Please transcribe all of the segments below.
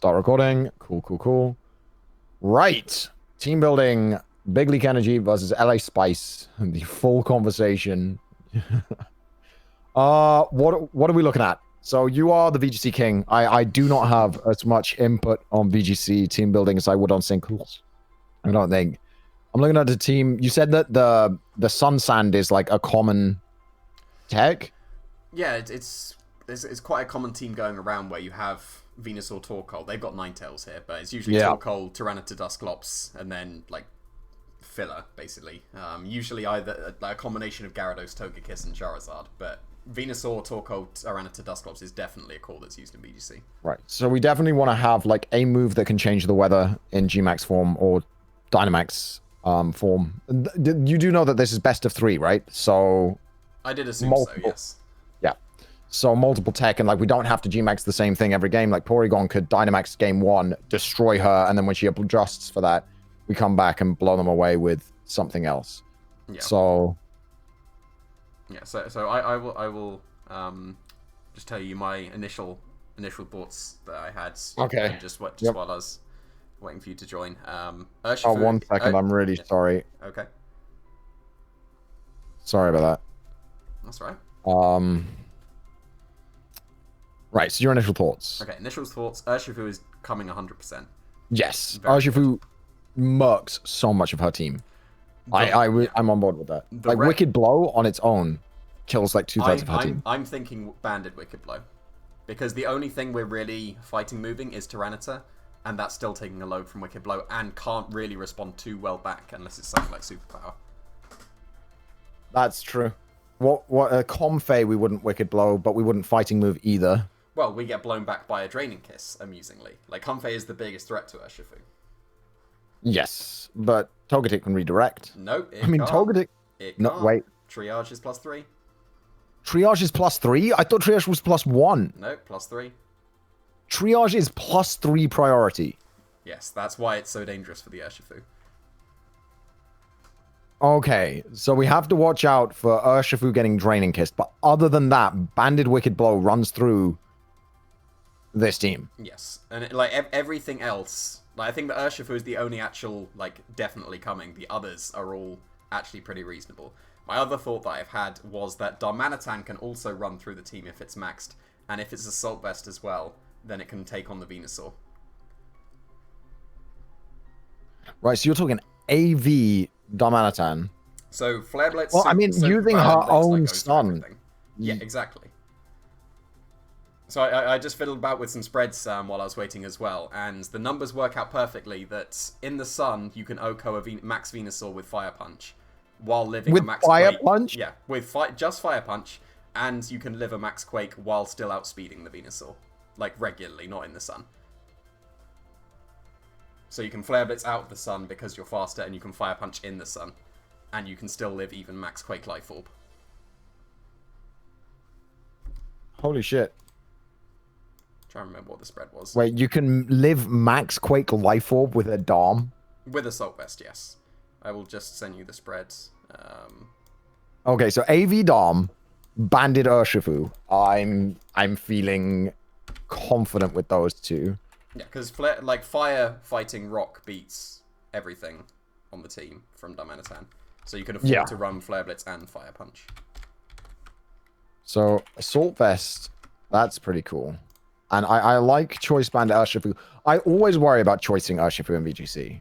Start recording. Cool, cool, cool. Right. Team building. Big Leek Energy versus LA Spice. The full conversation. What are we looking at? So you are the VGC king. I do not have as much input on VGC team building as I would on singles. I don't think. I'm looking at the team. You said that the sun sand is like a common tech. Yeah, it's quite a common team going around where you have Venusaur, Torkoal. They've got Ninetales here, but it's usually Torkoal, Tyranitar, Dusclops, and then like filler basically. Usually either a combination of Gyarados, Togekiss, and Charizard, but Venusaur, Torkoal, Tyranitar, Dusclops is definitely a call that's used in VGC. Right. So we definitely want to have like a move that can change the weather in Gmax form or Dynamax form. You do know that this is best of 3, right? So I did assume so, yes. Yeah. So multiple tech, and like we don't have to Gmax the same thing every game. Like Porygon could Dynamax game 1, destroy her, and then when she adjusts for that, we come back and blow them away with something else. Yeah. So yeah, so I will just tell you my initial thoughts that I had. Okay. Just while I was waiting for you to join. Urshifu, oh, 1 second. I'm really sorry. Okay. Sorry about that. That's right. Right. So your initial thoughts. Okay. Initial thoughts. Urshifu is coming 100%. Yes. Urshifu murks so much of her team. I'm on board with that. Like Wicked Blow on its own kills like 2/3 of her team. I'm thinking Banded Wicked Blow, because the only thing we're really fighting moving is Tyranitar, and that's still taking a load from Wicked Blow and can't really respond too well back unless it's something like Superpower. That's true. What Comfey we wouldn't Wicked Blow, but we wouldn't fighting move either. Well, we get blown back by a Draining Kiss, amusingly. Like Comfey is the biggest threat to Urshifu. Yes, but Togetic can redirect. Nope. Togetic. No, wait. Triage is +3. Triage is +3? I thought Triage was +1. Nope, +3. Triage is +3 priority. Yes, that's why it's so dangerous for the Urshifu. Okay, so we have to watch out for Urshifu getting Draining Kissed, but other than that, Banded Wicked Blow runs through this team. Yes, and like everything else, like I think the Urshifu is the only actual, like, definitely coming. The others are all actually pretty reasonable. My other thought that I've had was that Darmanitan can also run through the team if it's maxed, and if it's Assault Vest as well, then it can take on the Venusaur. Right, so you're talking AV Darmanitan. So Flare Blitz. Well, I mean, using her own sun. Yeah, exactly. So I just fiddled about with some spreads while I was waiting as well, and the numbers work out perfectly that in the sun you can OHKO a Max Venusaur with Fire Punch, while living a Max Fire Quake. Punch? Yeah, with just Fire Punch, and you can live a Max Quake while still outspeeding the Venusaur. Like, regularly, not in the sun. So you can Flare Blitz out of the sun because you're faster, and you can Fire Punch in the sun, and you can still live even Max Quake Life Orb. Holy shit. Trying to remember what the spread was. Wait, you can live Max Quake Life Orb with a Dom? With Assault Vest, yes. I will just send you the spreads. Okay, so AV Dom, Banded Urshifu. I'm feeling confident with those two. Yeah, because like Fire fighting Rock beats everything on the team from Darmanitan. So you can afford to run Flare Blitz and Fire Punch. So Assault Vest, that's pretty cool. And I like Choice Banded Urshifu. I always worry about choicing Urshifu in VGC.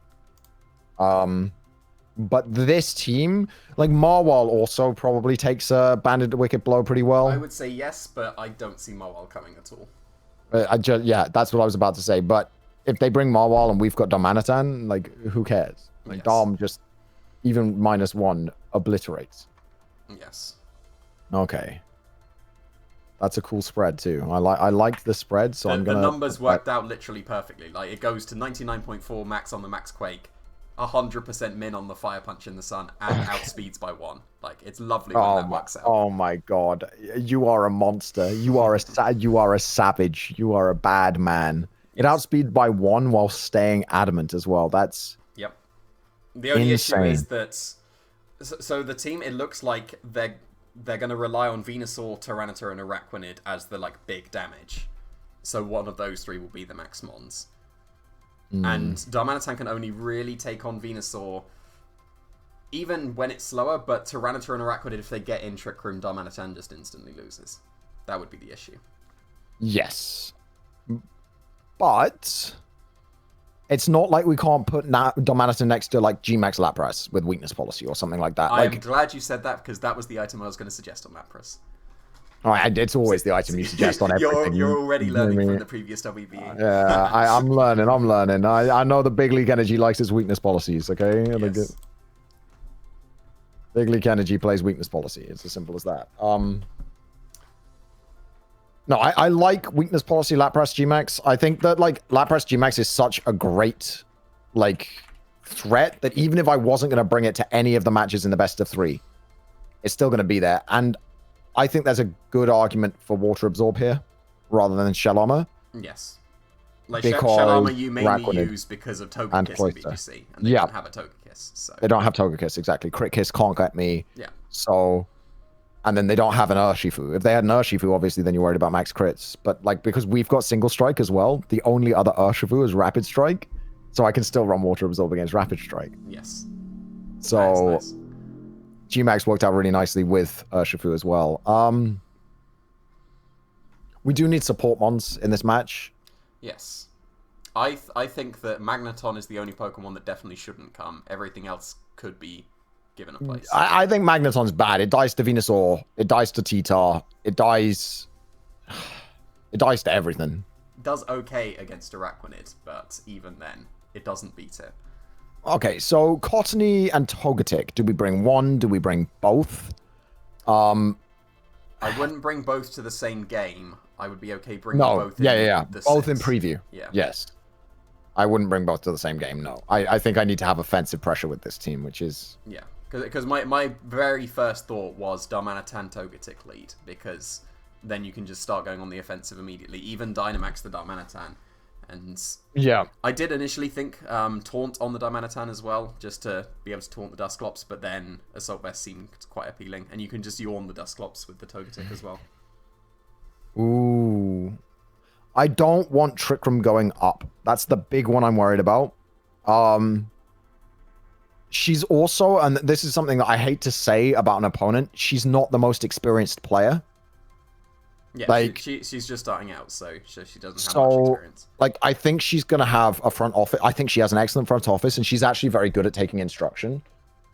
But this team, like Marwal also probably takes a Banded Wicked Blow pretty well. I would say yes, but I don't see Marwal coming at all. Yeah, that's what I was about to say. But if they bring Marwal and we've got Darmanitan, like, who cares? Like, Dom just, even -1, obliterates. Yes. Okay. That's a cool spread too. I like the spread, so I'm gonna. The numbers worked out literally perfectly. Like, it goes to 99.4 max on the Max Quake, 100% min on the Fire Punch in the sun, and outspeeds by 1. Like, it's lovely when that works out. Oh my god, you are a monster. You are a savage. You are a bad man. It outspeeds by 1 while staying adamant as well. That's the only issue is that so the team, it looks like they're going to rely on Venusaur, Tyranitar, and Araquanid as the, like, big damage. So one of those three will be the max mons. And Darmanitan can only really take on Venusaur even when it's slower, but Tyranitar and Araquanid, if they get in Trick Room, Darmanitan just instantly loses. That would be the issue. Yes. But it's not like we can't put Darmanitan next to like G-Max Lapras with weakness policy or something like that. I'm glad you said that, because that was the item I was going to suggest on Lapras. Oh, it's always the item you suggest on everything. You're already learning from the previous WBE. Yeah, I'm learning. I know the Big League Energy likes its weakness policies, okay? Yes. Big League Energy plays weakness policy. It's as simple as that. No, I like weakness policy Lapras G-Max. I think that, like, Lapras G-Max is such a great, like, threat that even if I wasn't going to bring it to any of the matches in the best of 3, it's still going to be there. And I think there's a good argument for Water Absorb here, rather than Shell Armor. Yes. Like, Shell Armor you mainly use because of Togekiss and VGC, and they don't have a Togekiss. So. They don't have Togekiss, exactly. Crit Kiss can't get me. Yeah. So, and then they don't have an Urshifu. If they had an Urshifu, obviously, then you're worried about max crits. But, like, because we've got Single Strike as well, the only other Urshifu is Rapid Strike, so I can still run Water Absorb against Rapid Strike. Yes. So... Nice. G-Max worked out really nicely with Urshifu as well. We do need support mons in this match. Yes. I think that Magneton is the only Pokemon that definitely shouldn't come. Everything else could be given a place. I think Magneton's bad. It dies to Venusaur. It dies to T-Tar. It dies to everything. It does okay against Araquanid, but even then, it doesn't beat it. Okay, so Cottony and Togetic. Do we bring one? Do we bring both? I wouldn't bring both to the same game. I would be okay bringing both in the both 6. in preview. Yeah. Yes. I wouldn't bring both to the same game, no. I think I need to have offensive pressure with this team, which is... Yeah, because my very first thought was Darmanitan Togetic lead, because then you can just start going on the offensive immediately. Even Dynamax the Darmanitan. And yeah, I did initially think Taunt on the Darmanitan as well, just to be able to taunt the Dusclops, but then Assault Vest seemed quite appealing, and you can just yawn the Dusclops with the Togetic as well. Ooh. I don't want Trick Room going up. That's the big one I'm worried about. She's also, and this is something that I hate to say about an opponent, she's not the most experienced player. Yeah, like, she's just starting out, so she doesn't have much experience. Like, I think she's going to have a front office. I think she has an excellent front office, and she's actually very good at taking instruction.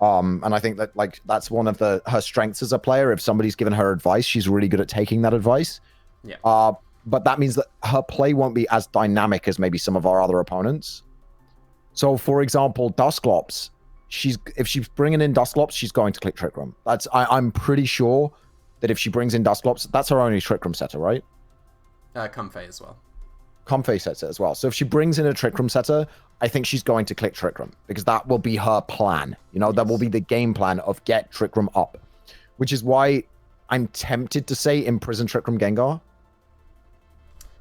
And I think that, like, that's one of her strengths as a player. If somebody's given her advice, she's really good at taking that advice. Yeah. But that means that her play won't be as dynamic as maybe some of our other opponents. So, for example, Dusclops, if she's bringing in Dusclops, she's going to click Trick Room. I'm pretty sure that if she brings in Dusclops, that's her only Trick Room setter, right? Comfey as well. Comfey sets it as well. So if she brings in a Trick Room setter, I think she's going to click Trick Room, because that will be her plan. You know, that will be the game plan of get Trick Room up, which is why I'm tempted to say imprison Trick Room Gengar.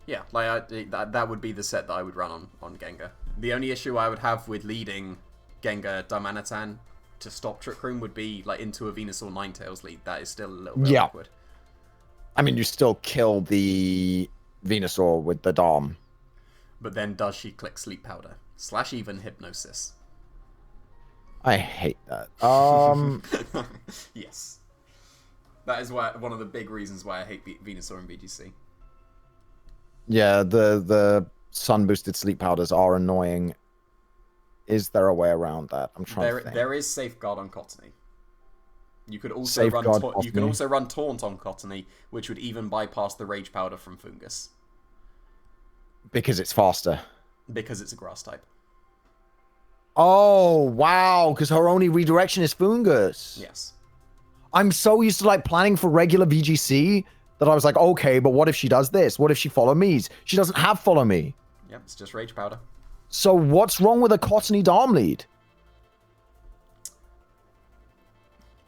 Yeah, like that would be the set that I would run on Gengar. The only issue I would have with leading Gengar Darmanitan to stop Trick Room would be like into a Venusaur Ninetales lead. That is still a little bit awkward. I mean, you still kill the Venusaur with the Darm. But then does she click Sleep Powder? / even Hypnosis? I hate that. Yes. That is one of the big reasons why I hate Venusaur and VGC. Yeah, the sun-boosted Sleep Powders are annoying. Is there a way around that? I'm trying to think. There is Safeguard on Cottony. You could also run Taunt on Cottony, which would even bypass the Rage Powder from Fungus. Because it's faster. Because it's a grass type. Oh, wow. Because her only redirection is Fungus. Yes. I'm so used to, like, planning for regular VGC that I was like, okay, but what if she does this? What if she follow me's? She doesn't have follow me. Yep, it's just Rage Powder. So what's wrong with a Cottony Darm lead?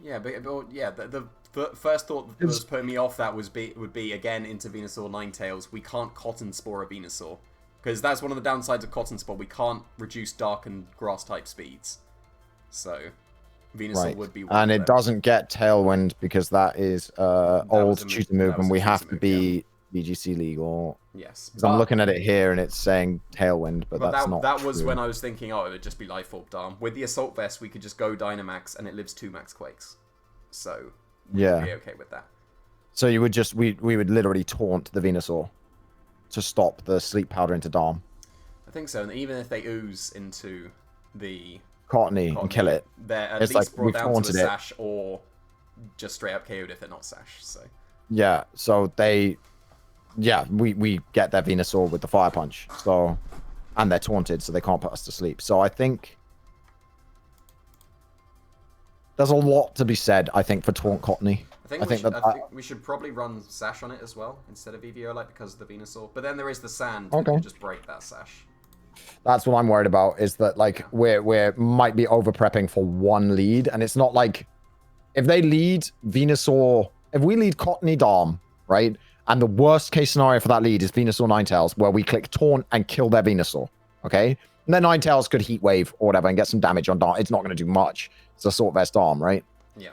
Yeah, but yeah, the first thought that was putting me off that would be again into Venusaur Ninetales. We can't Cotton Spore a Venusaur, because that's one of the downsides of Cotton Spore. We can't reduce Dark and Grass type speeds, so Venusaur would be. And it doesn't get Tailwind because that is old tutor move, and we have to be VGC legal. Yes. Because I'm looking at it here and it's saying Tailwind, but that's not That was true. when I was thinking, oh, it would just be Life Orb Dharm. With the Assault Vest, we could just go Dynamax and it lives 2 Max Quakes. So, we'd be okay with that. So you would just, we would literally taunt the Venusaur to stop the Sleep Powder into Dharm. I think so, and even if they ooze into the Cottony and kill it, they're at least brought down to a Sash or just straight up KO'd if they're not Sash. So yeah, so we get their Venusaur with the Fire Punch. So, and they're taunted, so they can't put us to sleep. So I think there's a lot to be said, I think, for taunt Cottony. I think we should probably run Sash on it as well instead of Eviolite because of the Venusaur. But then there is the Sand. Okay. We can just break that Sash. That's what I'm worried about, is that like we're might be over prepping for one lead, and it's not like if they lead Venusaur, if we lead Cottony Dharm, right, and the worst case scenario for that lead is Venusaur Ninetales, where we click taunt and kill their Venusaur, okay, and then Ninetales could Heat Wave or whatever and get some damage on Dharm. It's not going to do much. It's a Assault Vest Dharm, right? Yeah.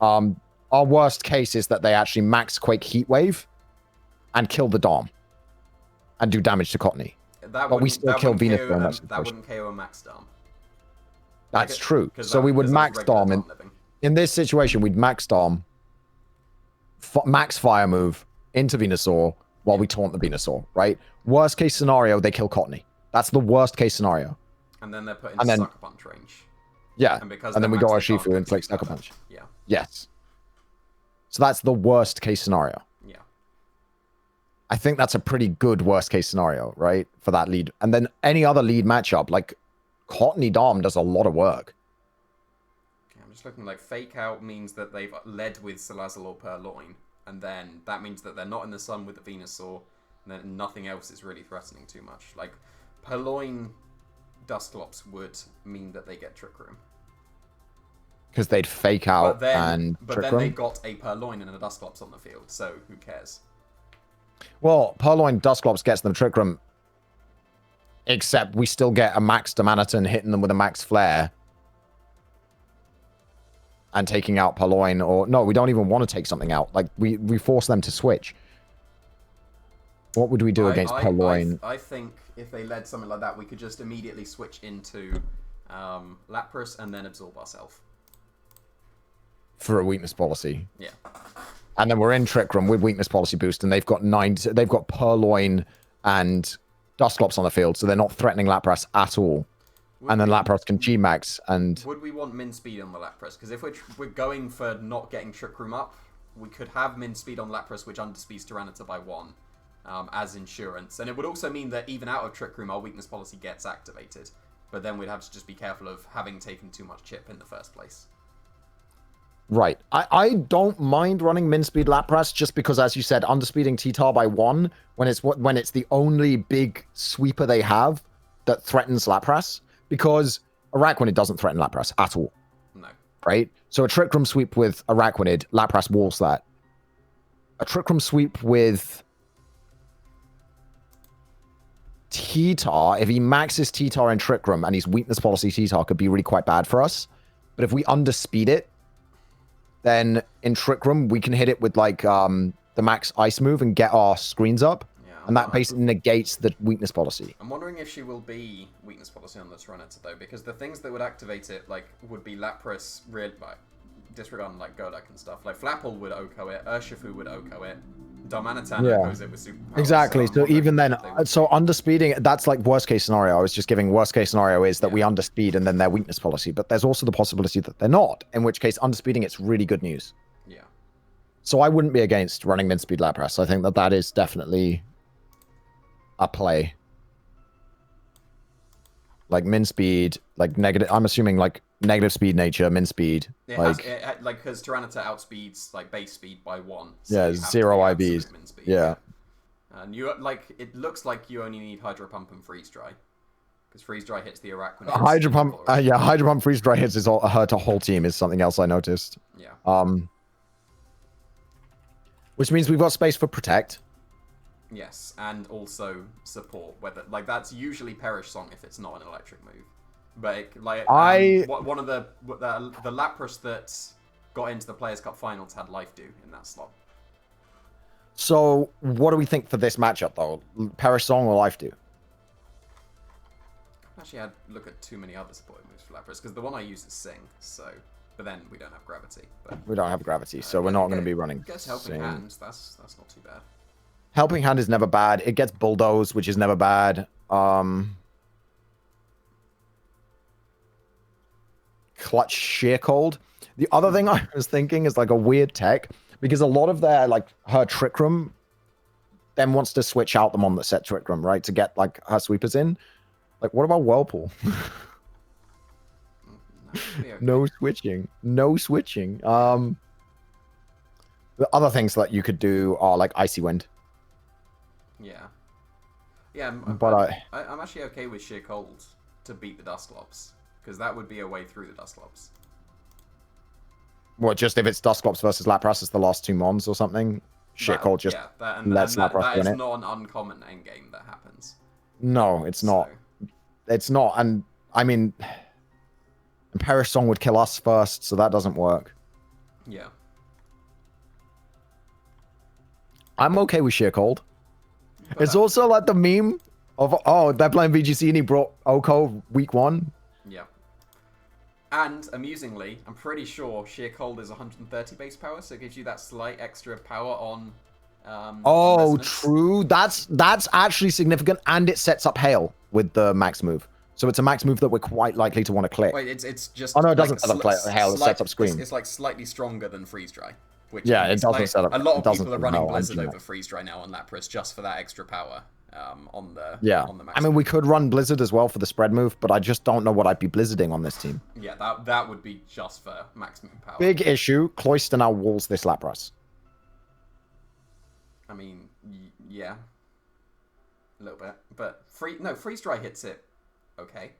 Our worst case is that they actually Max Quake Heat Wave and kill the Dharm and do damage to Cottony. But we still kill Venusaur. That wouldn't KO a Max Dharm. That's true. So we would Max Dharm. In this situation, we'd Max Dharm, Max Fire Move into Venusaur while we taunt the Venusaur, right? Worst case scenario, they kill Cottony. That's the worst case scenario. And then they're put into Sucker Punch range. Yeah, and then we go Urshifu and click Sucker Punch. Yeah. Yes. So that's the worst case scenario. Yeah. I think that's a pretty good worst case scenario, right? For that lead. And then any other lead matchup, like Cottony Dharm does a lot of work. Okay, I'm just looking like Fake Out means that they've led with Salazzle or Purloin. And then that means that they're not in the sun with the Venusaur. And then nothing else is really threatening too much. Like Purloin Dusclops would mean that they get Trick Room. Because they'd Fake Out but then they got a Purloin and a Dusclops on the field, so who cares? Well, Purloin Dusclops gets them Trick Room, except we still get a Max Domaniton hitting them with a Max Flare and taking out Purloin, or no, we don't even want to take something out. Like we force them to switch. What would we do against Purloin? I think if they led something like that, we could just immediately switch into Lapras and then absorb ourselves. For a weakness policy. Yeah. And then we're in Trick Room with weakness policy boost, and they've got Purloin and Dusclops on the field, so they're not threatening Lapras at all. And then Lapras can G-Max and... Would we want min speed on the Lapras? Because if we're going for not getting Trick Room up, we could have min speed on Lapras, which underspeeds Tyranitar by 1 as insurance. And it would also mean that even out of Trick Room, our weakness policy gets activated. But then we'd have to just be careful of having taken too much chip in the first place. Right. I don't mind running min speed Lapras just because, as you said, underspeeding T-Tar by 1 when it's the only big sweeper they have that threatens Lapras, because Araquanid doesn't threaten Lapras at all. No. Right? So a Trick Room sweep with Araquanid, Lapras walls that. A Trick Room sweep with T-Tar, if he maxes T-Tar in Trick Room and he's weakness policy T-Tar, could be really quite bad for us. But if we underspeed it, then in Trick Room, we can hit it with like the max ice move and get our screens up. Yeah, and that basically negates the weakness policy. I'm wondering if she will be weakness policy on the Tyranitar though, because the things that would activate it like would be Lapras, disregarding like Golak and stuff. Like Flapple would OHKO it, Urshifu would OHKO it, Darmanitan OHKOs it with super powers. Exactly. So even then, so underspeeding, that's like worst case scenario. I was just giving worst case scenario is that we underspeed and then their weakness policy. But there's also the possibility that they're not, in which case underspeeding, it's really good news. Yeah. So I wouldn't be against running min speed Lapras. I think that is definitely a play. Like min speed, like negative. I'm assuming like negative speed nature, min speed. Because Tyranitar outspeeds like base speed by 1. So yeah, 0 IVs. Yeah. And you it looks like you only need Hydro Pump and Freeze Dry, because Freeze Dry hits the Araquanid. Hydro Pump, Hydro Pump Freeze Dry hits her whole team is something else I noticed. Yeah. Which means we've got space for Protect. Yes, and also support. Whether that's usually Perish Song if it's not an electric move. But one of the Lapras that got into the Players Cup finals had Life Dew in that slot. So, what do we think for this matchup, though? Perish Song or Life Do? Actually, I'd look at too many other support moves for Lapras, because the one I use is Sing, so... But then we don't have Gravity. But, We don't have Gravity, so we're not going to be running gets Helping Sing. Hand, that's not too bad. Helping Hand is never bad. It gets Bulldoze, which is never bad. Clutch Sheer Cold. The other thing I was thinking is like a weird tech, because a lot of their, like, her Trick Room then wants to switch out them on the set Trick Room, right? To get, like, her sweepers in. Like, what about Whirlpool? Okay. No switching. No switching. The other things that you could do are, like, Icy Wind. Yeah. Yeah, But I'm actually okay with Sheer Cold to beat the Dusclops, because that would be a way through the Dusclops. What, just if it's Dusclops versus Lapras as the last two mons or something? Sheer Cold just lets Lapras that win is it. not an uncommon endgame that happens. No, it's not. It's not. And, I mean, Perish Song would kill us first, so that doesn't work. Yeah. I'm okay with Sheer Cold. But It's also like the meme of, oh, they're playing VGC and he brought Oko week 1. Yeah. And, amusingly, I'm pretty sure Sheer Cold is 130 base power, so it gives you that slight extra power on... Oh, true. That's actually significant, and it sets up Hail with the max move. So it's a max move that we're quite likely to want to click. Wait, it's just... Oh, no, it doesn't set up Hail, it sets up Scream. It's like slightly stronger than Freeze Dry. Which Yeah, it doesn't like, set up... A lot of people are running no, Blizzard over Freeze Dry now on Lapras just for that extra power on the max I mean, move. we could run Blizzard as well for the spread move, but I just don't know what I'd be Blizzarding on this team. Yeah, that would be just for maximum power. Big issue, Cloyster now walls this Lapras. I mean, yeah. A little bit. But Freeze Dry hits it okay.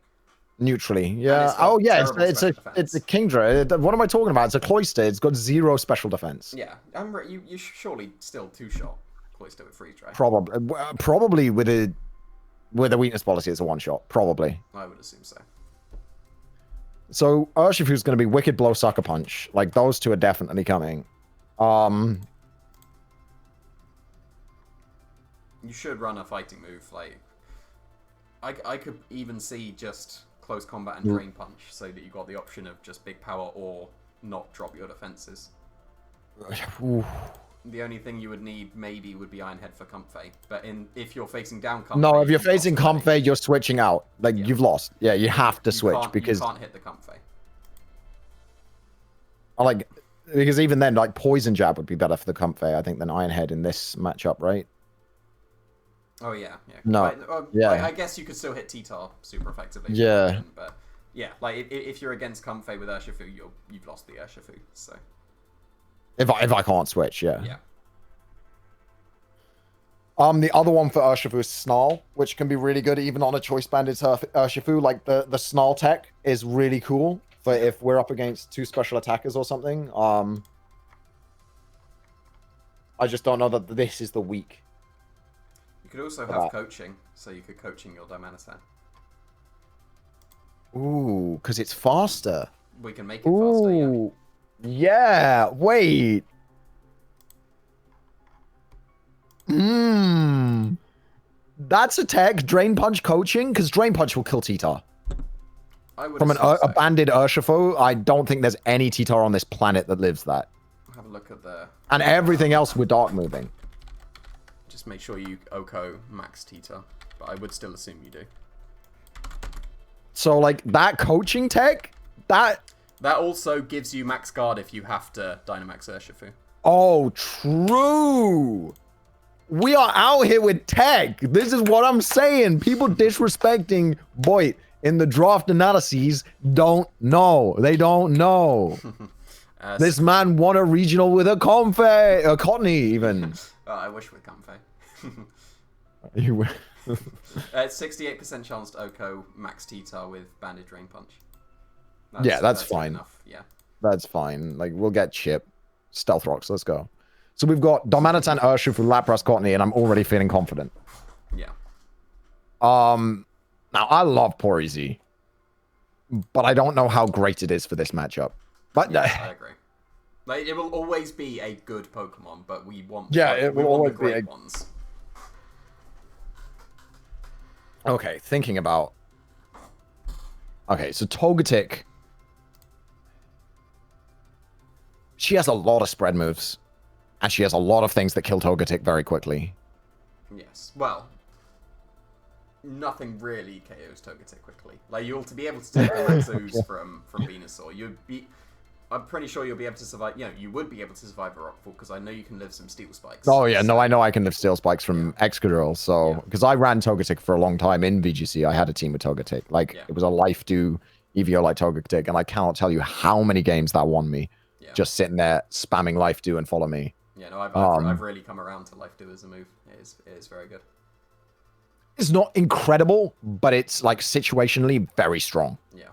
Neutrally, yeah. Oh, yeah, it's a Kingdra. What am I talking about? It's a Cloyster. It's got 0 special defense. Yeah, you surely still two-shot Cloyster with Freeze Dry. Probably with a weakness policy as a one-shot. Probably. I would assume so. So Urshifu's going to be Wicked Blow, Sucker Punch. Like, those two are definitely coming. You should run a fighting move. Like, I could even see just close combat and drain punch, so that you got the option of just big power or not drop your defenses. Ooh. The only thing you would need maybe would be Iron Head for Comfey, but if you're facing down Comfey... No, if you're facing Comfey, you're switching out. Like, you've lost. Yeah, you have to switch because... You can't hit the Comfey. Because even then, like, Poison Jab would be better for the Comfey, I think, than Iron Head in this matchup, right? Oh, yeah. No. I guess you could still hit T-Tar super effectively. Yeah. But, yeah, like, if you're against Comfey with Urshifu, you've lost the Urshifu, so... If I can't switch, yeah. Yeah. The other one for Urshifu is Snarl, which can be really good even on a choice banded Urshifu. Like, the Snarl tech is really cool for if we're up against 2 special attackers or something. I just don't know that this is the weak. You could also have coaching, so you could coaching your Domanitan. Ooh, because it's faster. We can make it faster, yeah. Yeah, wait. That's a tech, Drain Punch coaching, because Drain Punch will kill T-Tar. From a banded Urshifu, I don't think there's any T-Tar on this planet that lives that. Have a look at the... And everything else with Dark moving. Just make sure you Oko max T-Tar, but I would still assume you do. So, like, that coaching tech, that also gives you max guard if you have to Dynamax Urshifu. Oh, true. We are out here with tech. This is what I'm saying. People disrespecting Boyt in the draft analyses don't know. They don't know. This man won a regional with a Cottony, even. Oh, I wish with Comfey. You will. It's 68% chance to Oko max T-Tar with Banded Drain Punch. That's fine. Enough. Yeah. That's fine. Like, we'll get Chip. Stealth Rocks, let's go. So we've got Domanitan, Urshifu, Lapras, Cottony, and I'm already feeling confident. Yeah. Now, I love Porizy, but I don't know how great it is for this matchup. But yes, I agree. Like, it will always be a good Pokemon, but we want it will always the great ones. Okay, thinking about. Okay, so Togetic. She has a lot of spread moves, and she has a lot of things that kill Togetic very quickly. Yes. Well, nothing really KOs Togetic quickly. Like, you'll to be able to take the Rexos from Venusaur, I'm pretty sure you'll be able to survive. You know, you would be able to survive a Rockfall because I know you can live some Steel Spikes. Oh yeah, no, I know I can live Steel Spikes from Excadrill. So because I ran Togetic for a long time in VGC, I had a team with Togetic. Like it was a life do EVO like Togetic, and I cannot tell you how many games that won me. Just sitting there spamming life do and follow me. Yeah, no, I've really come around to life do as a move. It is very good. It's not incredible, but it's like situationally very strong. Yeah.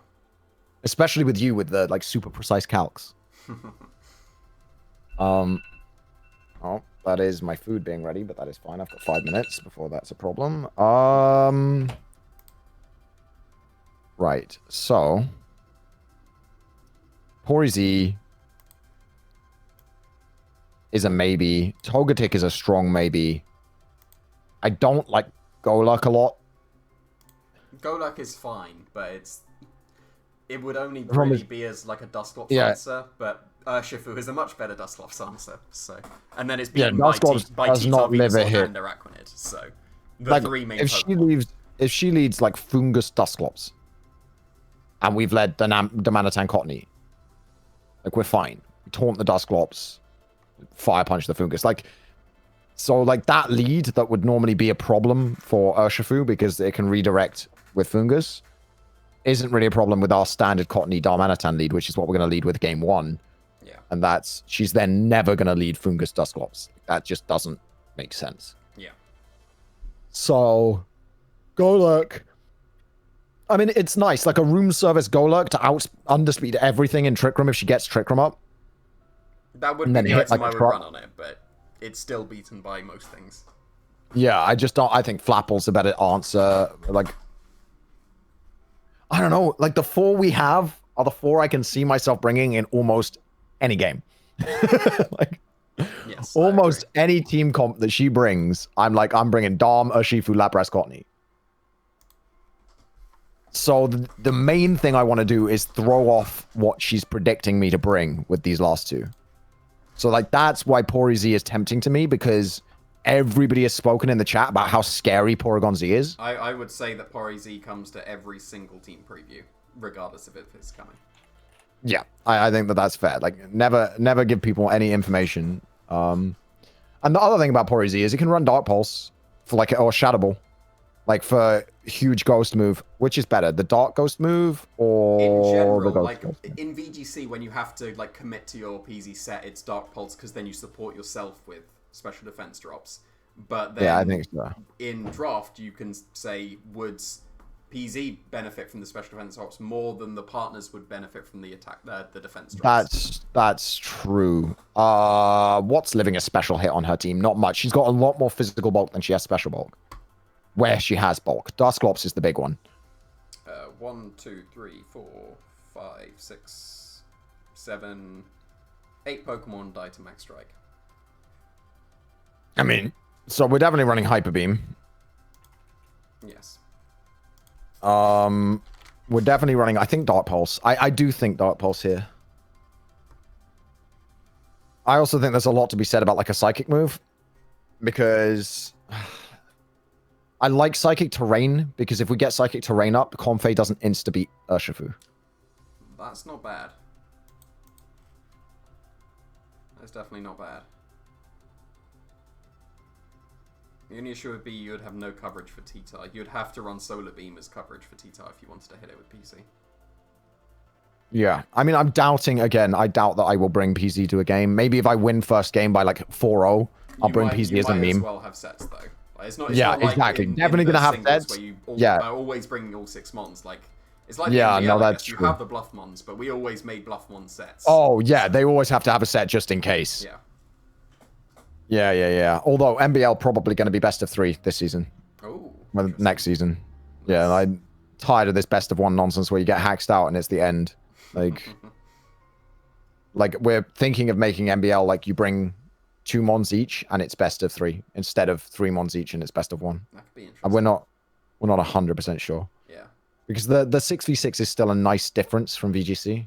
Especially with you with the like super precise calcs. Oh, that is my food being ready, but that is fine. I've got 5 minutes before that's a problem. Right. So Poryzy is a maybe. Togetic is a strong maybe. I don't like Golurk a lot. Golurk is fine, but it would only really be as like a Dusclops answer, but Urshifu is a much better Dusclops answer. So, and then it's beaten by T-Tar, Venusaur, and Araquanid. So the like, three main. If she leads like Fungus Dusclops, and we've led Damanitan Cottony, like we're fine. We taunt the Dusclops, Fire Punch the Fungus, like. So, like, that lead that would normally be a problem for Urshifu because it can redirect with Fungus isn't really a problem with our standard Cottony Darmanitan lead, which is what we're going to lead with game 1. Yeah. And she's then never going to lead Fungus Dusclops. That just doesn't make sense. Yeah. So, Golurk. I mean, it's nice. Like, a room service Golurk to underspeed everything in Trick Room if she gets Trick Room up. That would be the item I would run on it, but it's still beaten by most things. Yeah, I just don't. I think Flapple's a better answer. Like, I don't know. Like, the 4 we have are the 4 I can see myself bringing in almost any game. Like, yes, almost any team comp that she brings, I'm bringing Dom, Urshifu, Lapras, Cottony. So the main thing I want to do is throw off what she's predicting me to bring with these last 2. So, like, that's why Poryzy is tempting to me, because everybody has spoken in the chat about how scary Porygon Z is. I would say that Poryzy comes to every single team preview, regardless of if it's coming. Yeah, I think that's fair. Like, never give people any information. And the other thing about Poryzy is it can run Dark Pulse for, like, or Shadow Ball. Like, for huge ghost move. Which is better, the Dark Ghost move or in general, the Ghost like Ghost move? In VGC, when you have to like commit to your PZ set, it's Dark Pulse because then you support yourself with special defense drops. But then I think so. In draft, you can say would PZ benefit from the special defense drops more than the partners would benefit from the attack, the defense drops. That's true. What's living a special hit on her team? Not much. She's got a lot more physical bulk than she has special bulk. Where she has bulk. Dusclops is the big one. 1, 2, 3, 4, 5, 6, 7, 8 Pokemon die to Max Strike. I mean, so we're definitely running Hyper Beam. Yes. We're definitely running, I think, Dark Pulse. I do think Dark Pulse here. I also think there's a lot to be said about, like, a Psychic move. Because I like Psychic Terrain, because if we get Psychic Terrain up, Comfey doesn't insta-beat Urshifu. That's not bad. That's definitely not bad. The only issue would be you would have no coverage for T-Tar. You'd have to run Solar Beam as coverage for T-Tar if you wanted to hit it with PC. Yeah. I mean, I'm doubting, again, I doubt that I will bring PC to a game. Maybe if I win first game by, like, 4-0, I'll bring PC as a meme. You might as well have sets, though. It's not exactly. Like definitely gonna have sets. I always bring all 6 mons. Like it's like that's true. You have the bluff mons, but we always made bluff mon sets. Oh yeah, they always have to have a set just in case. Yeah. Although MBL probably going to be best of 3 this season. Oh. Well, next season. Yeah, I'm tired of this best of 1 nonsense where you get hacked out and it's the end. Like, Like, we're thinking of making MBL like you bring 2 mons each and it's best of 3 instead of 3 mons each and it's best of 1. That could be interesting. And we're not 100% sure. Yeah. Because the 6v6 is still a nice difference from VGC.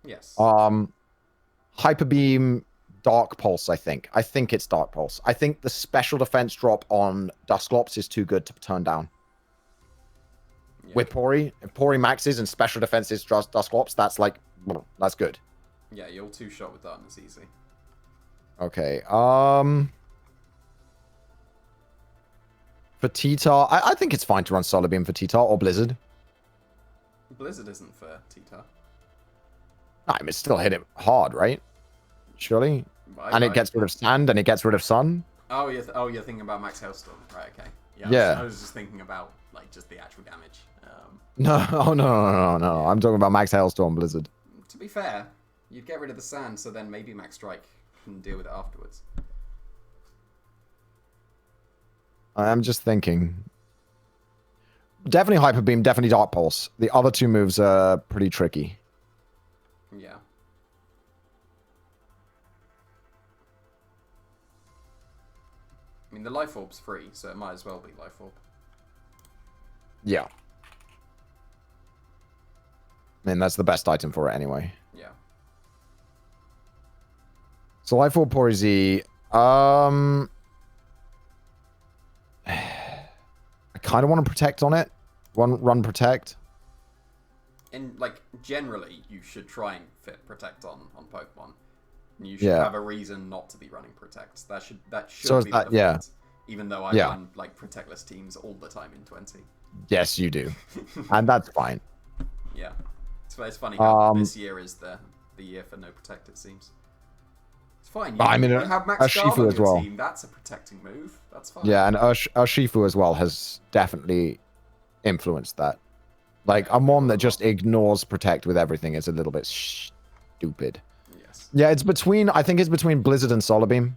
Yes. Hyper Beam, Dark Pulse, I think. I think it's Dark Pulse. I think the special defense drop on Dusclops is too good to turn down. Yeah. With Pori, if Pori maxes and special defense is Dusclops, that's like, that's good. Yeah, you're 2-shot with Darkness easy. Okay, for T-Tar, I think it's fine to run Solar Beam for T-Tar or Blizzard. Blizzard isn't for T-Tar. I mean, it's still hit it hard, right? Surely? And it gets rid of Sand and it gets rid of Sun. Oh, you're thinking about Max Hailstorm. Right, okay. Yeah. I was just thinking about, like, just the actual damage. No, oh, no. I'm talking about Max Hailstorm Blizzard. To be fair, you'd get rid of the Sand, so then maybe Max Strike can deal with it afterwards. I'm just thinking. Definitely Hyper Beam, definitely Dark Pulse. The other 2 moves are pretty tricky. Yeah. I mean, the Life Orb's free, so it might as well be Life Orb. Yeah. I mean, that's the best item for it anyway. Yeah. So Life Orb Pori Z. I kind of want to protect on it. Run protect. And like generally, you should try and fit protect on Pokemon. You should have a reason not to be running protect. That should so be the default. Yeah. Even though I run like protectless teams all the time in 20. Yes, you do, and that's fine. Yeah, it's funny how this year is the year for no protect. It seems. It's fine. You have Max Guard on your team. That's a protecting move. That's fine. Yeah, and Urshifu as well has definitely influenced that. Like, a mon that just ignores protect with everything is a little bit stupid. Yes. Yeah, I think it's between Blizzard and Solar Beam.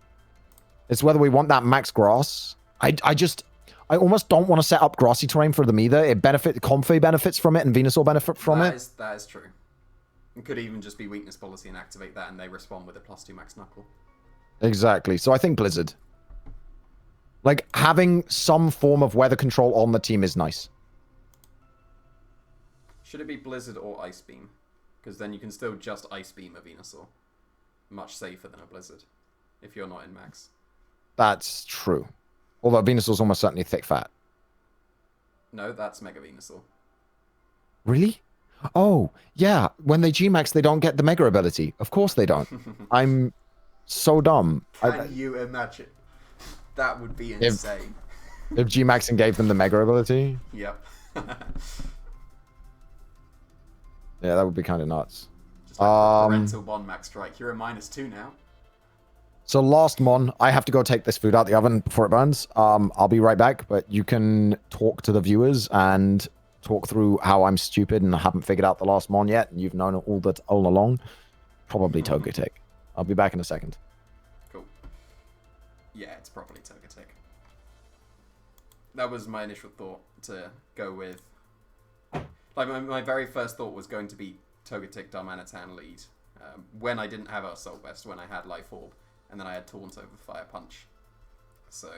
It's whether we want that max grass. I almost don't want to set up grassy terrain for them either. Comfey benefits from it and Venusaur benefit from it. That is true. It could even just be weakness policy and activate that and they respond with a +2 max knuckle. Exactly. So I think Blizzard. Like, having some form of weather control on the team is nice. Should it be Blizzard or Ice Beam? Because then you can still just Ice Beam a Venusaur. Much safer than a Blizzard. If you're not in max. That's true. Although Venusaur's almost certainly thick fat. No, that's Mega Venusaur. Really? Oh, yeah. When they G-Max, they don't get the Mega ability. Of course they don't. I'm so dumb. Can you imagine? That would be insane. If G-Maxing gave them the Mega ability? Yep. Yeah, that would be kind of nuts. Just like parental bond max strike. You're a -2 now. So last mon, I have to go take this food out the oven before it burns. I'll be right back, but you can talk to the viewers and talk through how I'm stupid and I haven't figured out the last mon yet, and you've known it all along. Probably Togetic. I'll be back in a second. Cool. Yeah, it's probably Togetic. That was my initial thought to go with. Like, my very first thought was going to be Togetic, Darmanitan lead. When I didn't have Assault Vest, when I had Life Orb, and then I had Taunt over Fire Punch. So,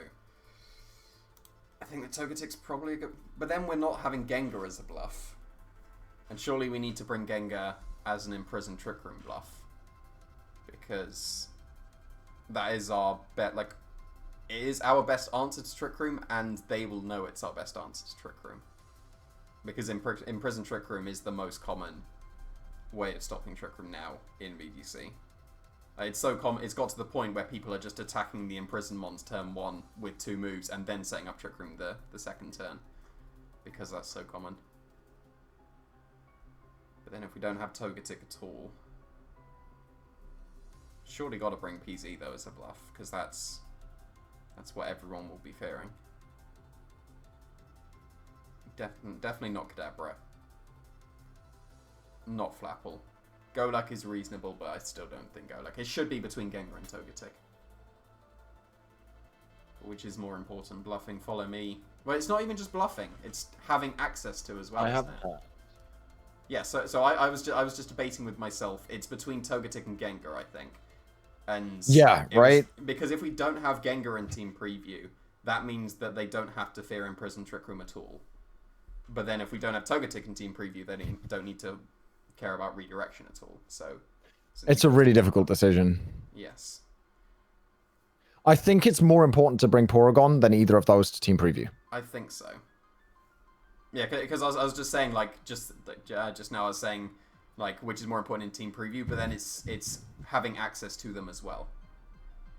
I think the Togetic's probably a good... But then we're not having Gengar as a bluff. And surely we need to bring Gengar as an Imprisoned Trick Room bluff. Because that is our bet. Like, it is our best answer to Trick Room, and they will know it's our best answer to Trick Room. Because Imprisoned Trick Room is the most common way of stopping Trick Room now in VGC. It's so common, it's got to the point where people are just attacking the Imprisoned Mons turn 1 with 2 moves and then setting up Trick Room the second turn. Because that's so common. But then if we don't have Togetic at all... Surely gotta bring PZ though as a bluff, because that's what everyone will be fearing. Definitely not Kadabra. Not Flapple. Golak is reasonable, but I still don't think Golak. It should be between Gengar and Togetic. Which is more important? Bluffing, follow me. Well, it's not even just bluffing. It's having access to as well, isn't it? Yeah, so I was just debating with myself. It's between Togetic and Gengar, I think. And yeah, right. Because if we don't have Gengar in Team Preview, that means that they don't have to fear Imprison Trick Room at all. But then if we don't have Togetic in Team Preview, then they don't need to care about redirection at all. So it's a really difficult decision. Yes. I think it's more important to bring Porygon than either of those to Team Preview. I think so. Yeah, because I was just saying, like, just now I was saying, like, which is more important in Team Preview, but then it's having access to them as well.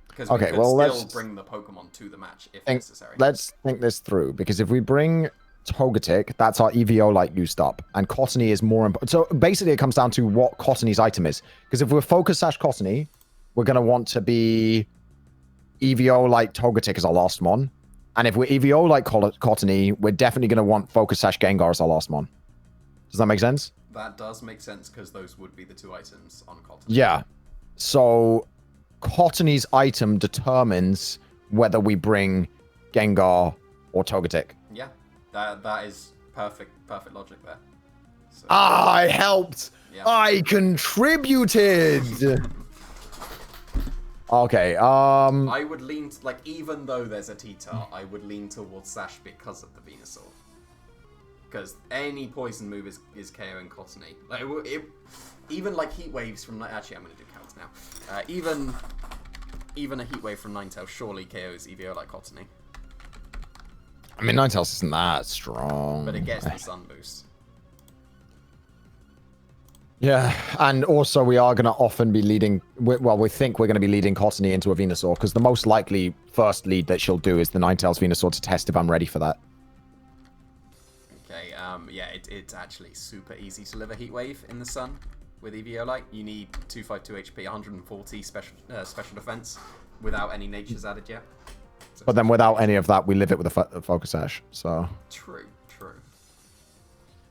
Because we could still bring the Pokemon to the match if necessary. Let's think this through, because if we bring Togetic, that's our EVO-like used up, and Cottony is more important. So basically it comes down to what Cottony's item is. Because if we're Focus Sash Cottony, we're going to want to be EVO-like Togetic as our last one. And if we're EVO-like Cottony, we're definitely going to want Focus Sash Gengar as our last one. Does that make sense? That does make sense, because those would be the two items on Cottony. Yeah. So Cottony's item determines whether we bring Gengar or Togetic. Yeah, that is perfect logic there. So, I helped! Yeah. I contributed! Okay, I would lean, even though there's a T-Tar, I would lean towards Sash because of the Venusaur. Because any poison move is KOing Cottony. Like, even like Heat Waves from... Actually, I'm going to do counts now. Even a Heat Wave from Ninetales surely KOs EVO like Cottony. I mean, Ninetales isn't that strong. But it gets the Sun Boost. Yeah, and also we are going to often be leading... Well, we think we're going to be leading Cottony into a Venusaur, because the most likely first lead that she'll do is the Ninetales Venusaur to test if I'm ready for that. Okay, yeah, it's actually super easy to live a Heat Wave in the sun with EVO Light. You need 252 HP, 140 special defense without any natures added yet. So but then without any of that, we live it with a Focus Sash, so... True.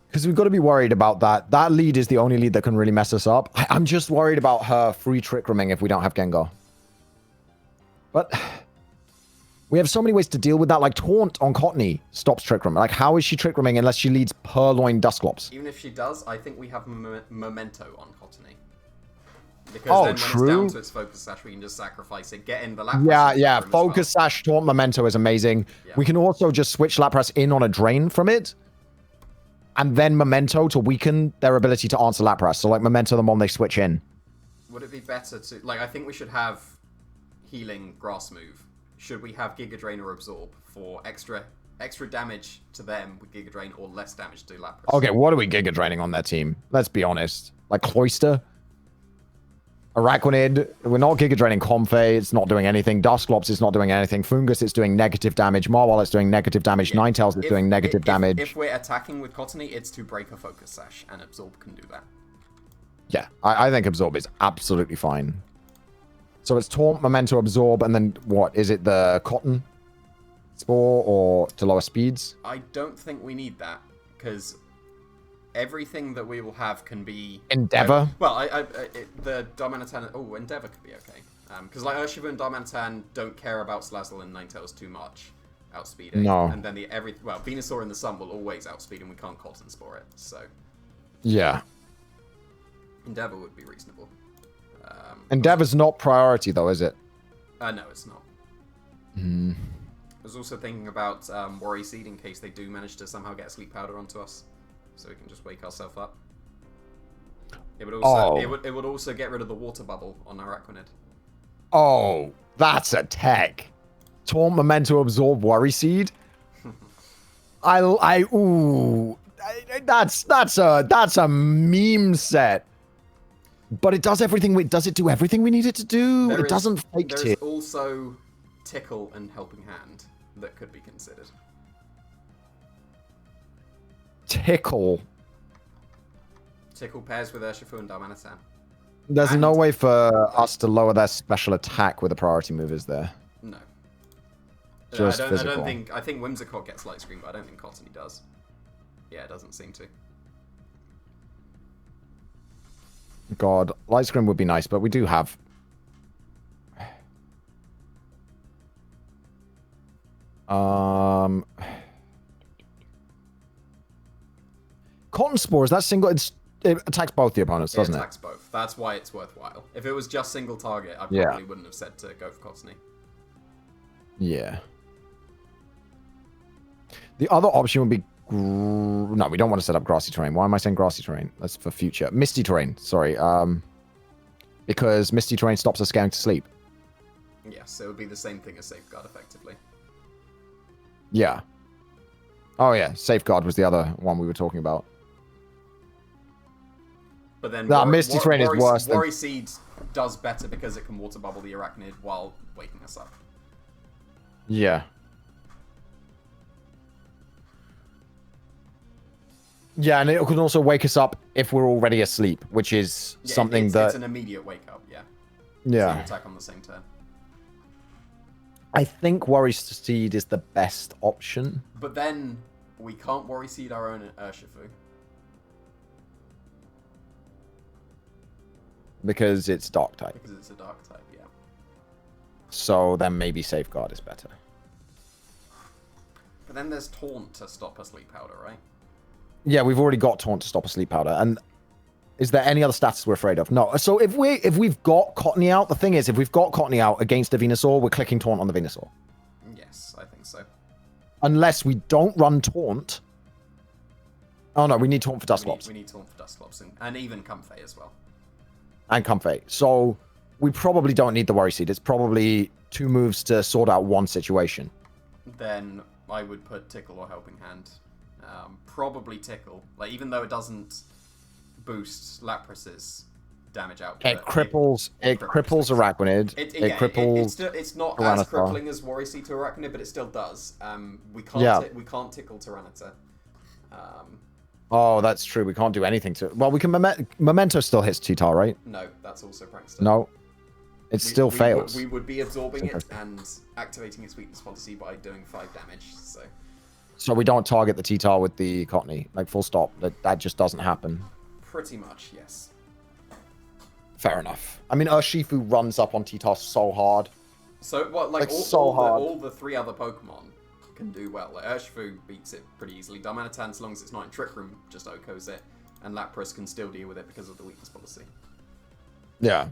Because we've got to be worried about that. That lead is the only lead that can really mess us up. I'm just worried about her free Trick Rooming if we don't have Gengar. But we have so many ways to deal with that. Like Taunt on Cottony stops Trick Rooming. Like, how is she Trick Rooming unless she leads Purloin Dusclops? Even if she does, I think we have Memento on Cottony. Because then when it's down to its Focus Sash, we can just sacrifice it, get in the Lapras. Yeah. Focus Sash, Taunt, Memento is amazing. Yeah. We can also just switch Lapras in on a drain from it. And then Memento to weaken their ability to answer Lapras. So, like, Memento the one they switch in. Would it be better to... Like, I think we should have healing Grass move. Should we have Giga Drain or Absorb for extra damage to them with Giga Drain or less damage to Lapras? Okay, what are we Giga Draining on their team? Let's be honest. Like, Cloyster? Araquanid? We're not Giga Draining Comfey. It's not doing anything. Dusclops is not doing anything. Fungus is doing negative damage. Marwell is doing negative damage. Yeah. Ninetales is doing negative damage. If we're attacking with Cottony, it's to break a Focus Sash, and Absorb can do that. Yeah, I think Absorb is absolutely fine. So it's Taunt, Memento, Absorb, and then what? Is it the Cotton Spore or to lower speeds? I don't think we need that, because everything that we will have can be... Endeavor? The Darmanitan... Oh, Endeavor could be okay. Because like Urshifu and Darmanitan don't care about Salazzle and Ninetales too much. Outspeeding. No. And then Venusaur in the sun will always outspeed and we can't Cotton Spore it, so... Yeah. Endeavor would be reasonable. Endeavor's not priority though, is it? No, it's not. Hmm. I was also thinking about Worry Seed in case they do manage to somehow get a Sleep Powder onto us. So we can just wake ourselves up. It would also it would also get rid of the water bubble on Araquanid. Oh, that's a tech. Taunt, Memento, Absorb, Worry Seed. That's a meme set. But it does everything. Does it do everything we need it to do? It doesn't fake it. There's also Tickle and Helping Hand that could be considered. Tickle pairs with Urshifu and Darmanitan. There's no way for us to lower their special attack with a priority move, is there? No. Just I physical. I think Whimsicott gets Light Screen, but I don't think Cottony does. Yeah, it doesn't seem to. God, Light Screen would be nice, but we do have... Cotton Spore, is that single? It's It attacks both the opponents, doesn't it? It attacks both. That's why it's worthwhile. If it was just single target, I probably wouldn't have said to go for Cottony. Yeah. The other option would be... No, we don't want to set up grassy terrain. Why am I saying grassy terrain? That's for future. Misty terrain, sorry. Because misty terrain stops us going to sleep. Yes, it would be the same thing as Safeguard, effectively. Yeah. Oh, yeah. Safeguard was the other one we were talking about. But then misty terrain is worse. Worry Seed does better because it can water bubble the Arachnid while waking us up. Yeah. Yeah, and it can also wake us up if we're already asleep, which is something that... It's an immediate wake up, yeah. Yeah. Same attack on the same turn. I think Worry Seed is the best option. But then we can't Worry Seed our own Urshifu. Because it's dark type. Because it's a dark type, yeah. So then maybe Safeguard is better. But then there's Taunt to stop a Sleep Powder, right? Yeah, we've already got Taunt to stop a Sleep Powder. And is there any other stats we're afraid of? No. So if we've got Cottony out, the thing is, if we've got Cottony out against a Venusaur, we're clicking Taunt on the Venusaur. Yes, I think so. Unless we don't run Taunt. Oh no, we need Taunt for Dusclops. We need Taunt for Dusclops and even Comfey as well. And Comfey. So we probably don't need the Worry Seed. It's probably 2 moves to sort out one situation. Then I would put Tickle or Helping Hand. Probably Tickle. Like, even though it doesn't boost Lapras's damage output. It cripples Arachnid. It cripples it's not as crippling as Worry Seed to Arachnid, but it still does. We can't Tickle Tyranitar. Oh, that's true. We can't do anything to... Well, we can... Memento still hits T-Tar, right? No, that's also Prankster. No. It still fails. We would be absorbing it and activating its weakness policy by doing 5 damage, So we don't target the T-Tar with the Cottony. Like, full stop. That just doesn't happen. Pretty much, yes. Fair enough. I mean, Urshifu runs up on T-Tar so hard. So, what, like all the 3 other Pokemon can do well. Like, Urshifu beats it pretty easily. Darmanitan, as long as it's not in Trick Room, just OHKOs it. And Lapras can still deal with it because of the weakness policy. Yeah.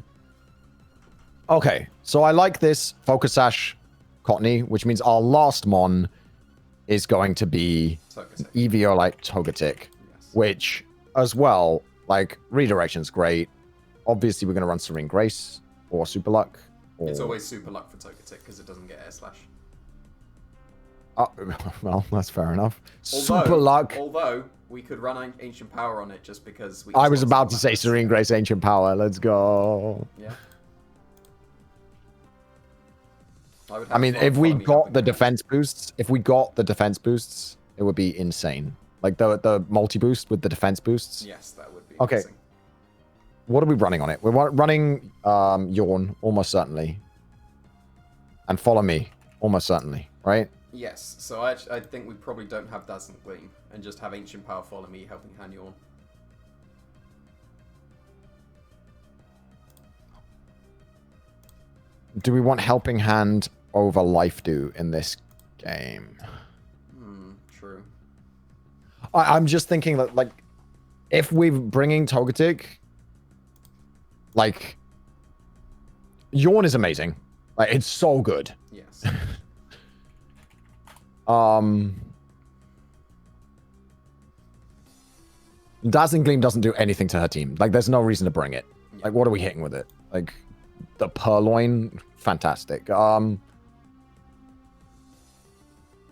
Okay, so I like this Focus Sash Cottony, which means our last Mon is going to be Eevee like Togetic, yes. Which, as well, like, redirection's great. Obviously, we're going to run Serene Grace or Super Luck. Or... It's always Super Luck for Togetic because it doesn't get Air Slash. Well, that's fair enough. Super Luck. Although, we could run Ancient Power on it just because we... I was about to say Serene Grace, Ancient Power. Let's go. Yeah. I mean, if we got the defense boosts, it would be insane. Like the multi-boost with the defense boosts. Yes, that would be okay. Amazing. What are we running on it? We're running Yawn, almost certainly. And Follow Me, almost certainly, right? Yes, so I think we probably don't have Dazzling Gleam and just have Ancient Power, Follow Me, Helping Hand, Yawn. Do we want Helping Hand over Life Dew in this game? True. I'm just thinking that, like, if we're bringing Togetic, like, Yawn is amazing. Like, it's so good. Yes. Dazzling Gleam doesn't do anything to her team. Like, there's no reason to bring it. Yeah. Like, what are we hitting with it? Like, the Purloin, fantastic.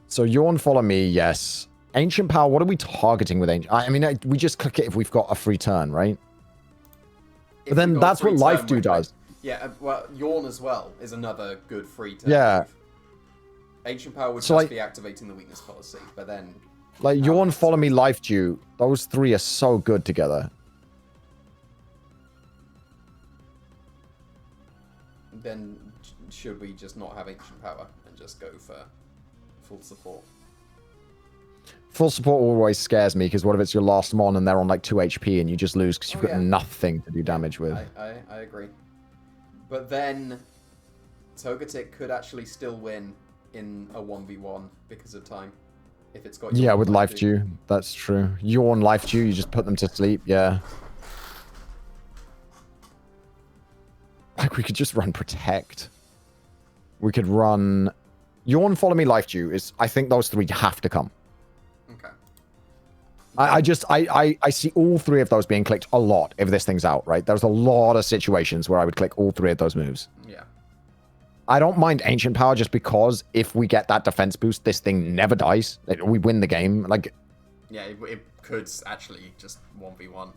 So Yawn, Follow Me, yes. Ancient Power, what are we targeting with Ancient? I mean, we just click it if we've got a free turn, right? But then that's what Life Dew does. Yeah, well, Yawn as well is another good free turn. Yeah. Move. Ancient Power would just be activating the weakness policy, but then... Like, Yawn, Follow Me, Life Dew, those 3 are so good together. Then should we just not have Ancient Power and just go for full support? Full support always scares me, because what if it's your last Mon and they're on like 2 HP and you just lose because you've got nothing to do damage with? I agree. But then Togetic could actually still win in a 1v1 because of time. If it's got with Life Dew. That's true. Yawn, Life Dew, you just put them to sleep, yeah. like we could just run Protect. We could run Yawn, Follow Me, Life Dew. I think those three have to come. Okay. I see all three of those being clicked a lot if this thing's out, right? There's a lot of situations where I would click all three of those moves. Yeah. I don't mind Ancient Power just because if we get that defense boost, this thing never dies. We win the game. Like, yeah, it could actually just 1v1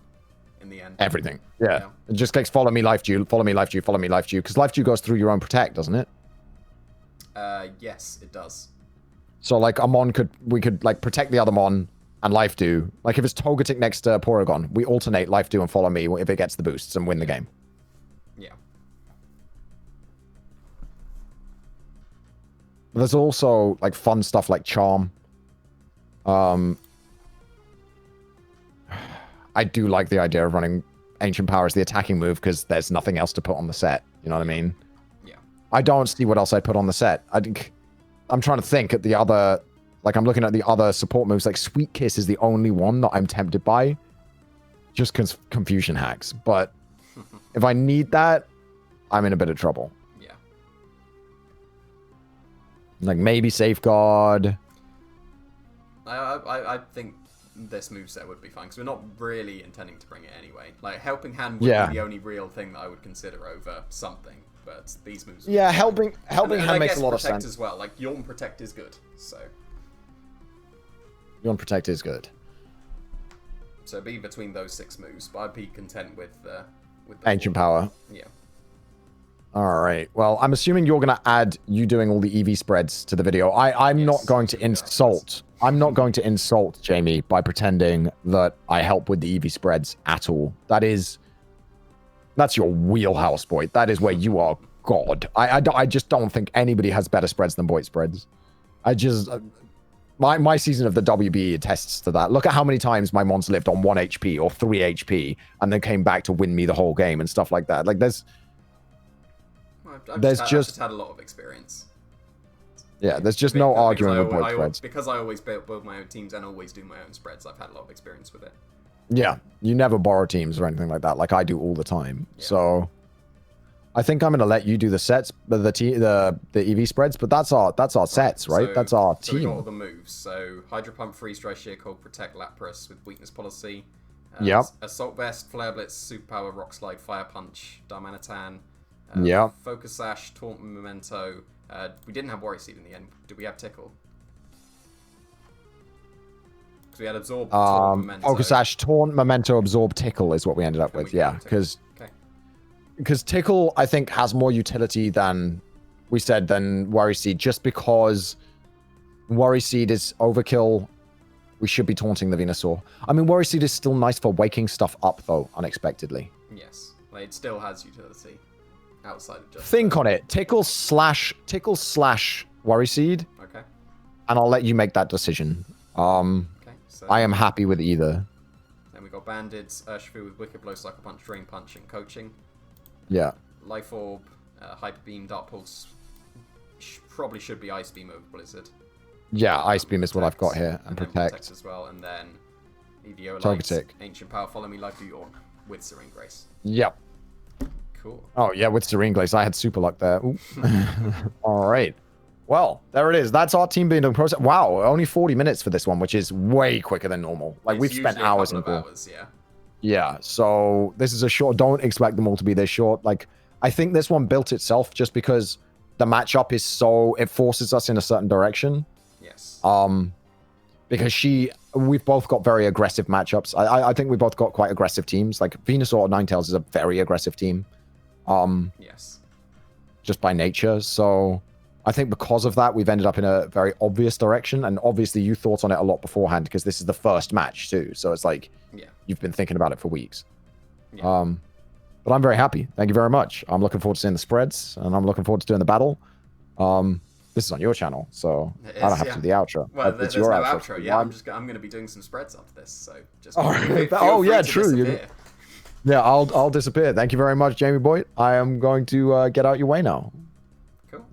in the end. Everything. Yeah. It just clicks Follow Me, Life Dew, Follow Me, Life Dew, Follow Me, Life Dew. Because Life Dew goes through your own Protect, doesn't it? Yes, it does. So, like, we could, like, protect the other Mon and Life Dew. Like, if it's Togetic next to Porygon, we alternate Life Dew and Follow Me if it gets the boosts and win the game. Yeah. But there's also, like, fun stuff like Charm. I do like the idea of running Ancient Power as the attacking move because there's nothing else to put on the set. You know what I mean? Yeah. I don't see what else I'd put on the set. I'm trying to think at the other... Like, I'm looking at the other support moves. Like, Sweet Kiss is the only one that I'm tempted by. Just because confusion hacks. But if I need that, I'm in a bit of trouble. Yeah. Like, maybe Safeguard. I think this moveset would be fine, because we're not really intending to bring it anyway. Like, Helping Hand would be the only real thing that I would consider over something. But these moves... Yeah, Helping Hand makes a lot of sense. as well. Like, Yawn Protect is good, so... Yawn Protect is good. So be between those 6 moves, but I'd be content with the Ancient Power. Yeah. All right. Well, I'm assuming you're going to add you doing all the EV spreads to the video. I'm not going to insult. I'm not going to insult Jamie by pretending that I help with the EV spreads at all. That's your wheelhouse, Boyt. That is where you are God. I just don't think anybody has better spreads than Boyt spreads. My season of the WBE attests to that. Look at how many times my Mons lived on 1 HP or 3 HP and then came back to win me the whole game and stuff like that. Like, I've just had a lot of experience. Yeah, there's just no arguing with Boyt spreads. Because I always build my own teams and always do my own spreads, I've had a lot of experience with it. Yeah, you never borrow teams or anything like that, like I do all the time. Yeah. So I think I'm going to let you do the sets, the EV spreads, but that's our sets, right? That's our team. So we got all the moves. So Hydro Pump, Freeze Dry, Sheer Cold, Protect, Lapras with Weakness Policy. Yep. Assault Vest, Flare Blitz, Superpower, Rock Slide, Fire Punch, Darmanitan. Yep. Focus Sash, Taunt, Memento. We didn't have Worry Seed in the end. Did we have Tickle? Because we had Absorb, Taunt, Memento. Focus Sash, Taunt, Memento, Absorb, Tickle is what we ended up with. Yeah, because Tickle, I think, has more utility than Worry Seed, just because Worry Seed is overkill. We should be taunting the Venusaur. I mean, Worry Seed is still nice for waking stuff up, though, unexpectedly. Yes. Like, it still has utility outside of just... Think on it. Tickle slash Worry Seed. Okay. And I'll let you make that decision. Okay, so I am happy with either. Then we got Bandits, Urshifu with Wicked Blow, Sucker Punch, Drain Punch, and Coaching. Yeah. Life Orb, Hyper Beam, Dark Pulse. Probably should be Ice Beam over Blizzard. Yeah, Ice Beam is what I've got here. And Protect as well. And then EVO Togetic. Ancient Power, Follow Me, Life Dew, Yawn with Serene Grace. Yep. Cool. Oh, yeah, with Serene Glaze. I had super luck there. All right. Well, there it is. That's our team building process. Wow, only 40 minutes for this one, which is way quicker than normal. Like, we've spent hours in hours, yeah. Yeah, so this is a short. Don't expect them all to be this short. Like, I think this one built itself just because the matchup is so... It forces us in a certain direction. Yes. Because we've both got very aggressive matchups. I think we both got quite aggressive teams. Like, Venusaur or Ninetales is a very aggressive team. Yes. Just by nature. So I think because of that, we've ended up in a very obvious direction. And obviously you thought on it a lot beforehand because this is the first match too. So it's like, you've been thinking about it for weeks. Yeah. But I'm very happy. Thank you very much. I'm looking forward to seeing the spreads and I'm looking forward to doing the battle. This is on your channel, so I don't have to do the outro. Well, there's no outro. Yeah, I'm going to be doing some spreads after this, so just oh yeah, true. Yeah, I'll disappear. Thank you very much, Jamie Boyt. I am going to get out your way now. Cool.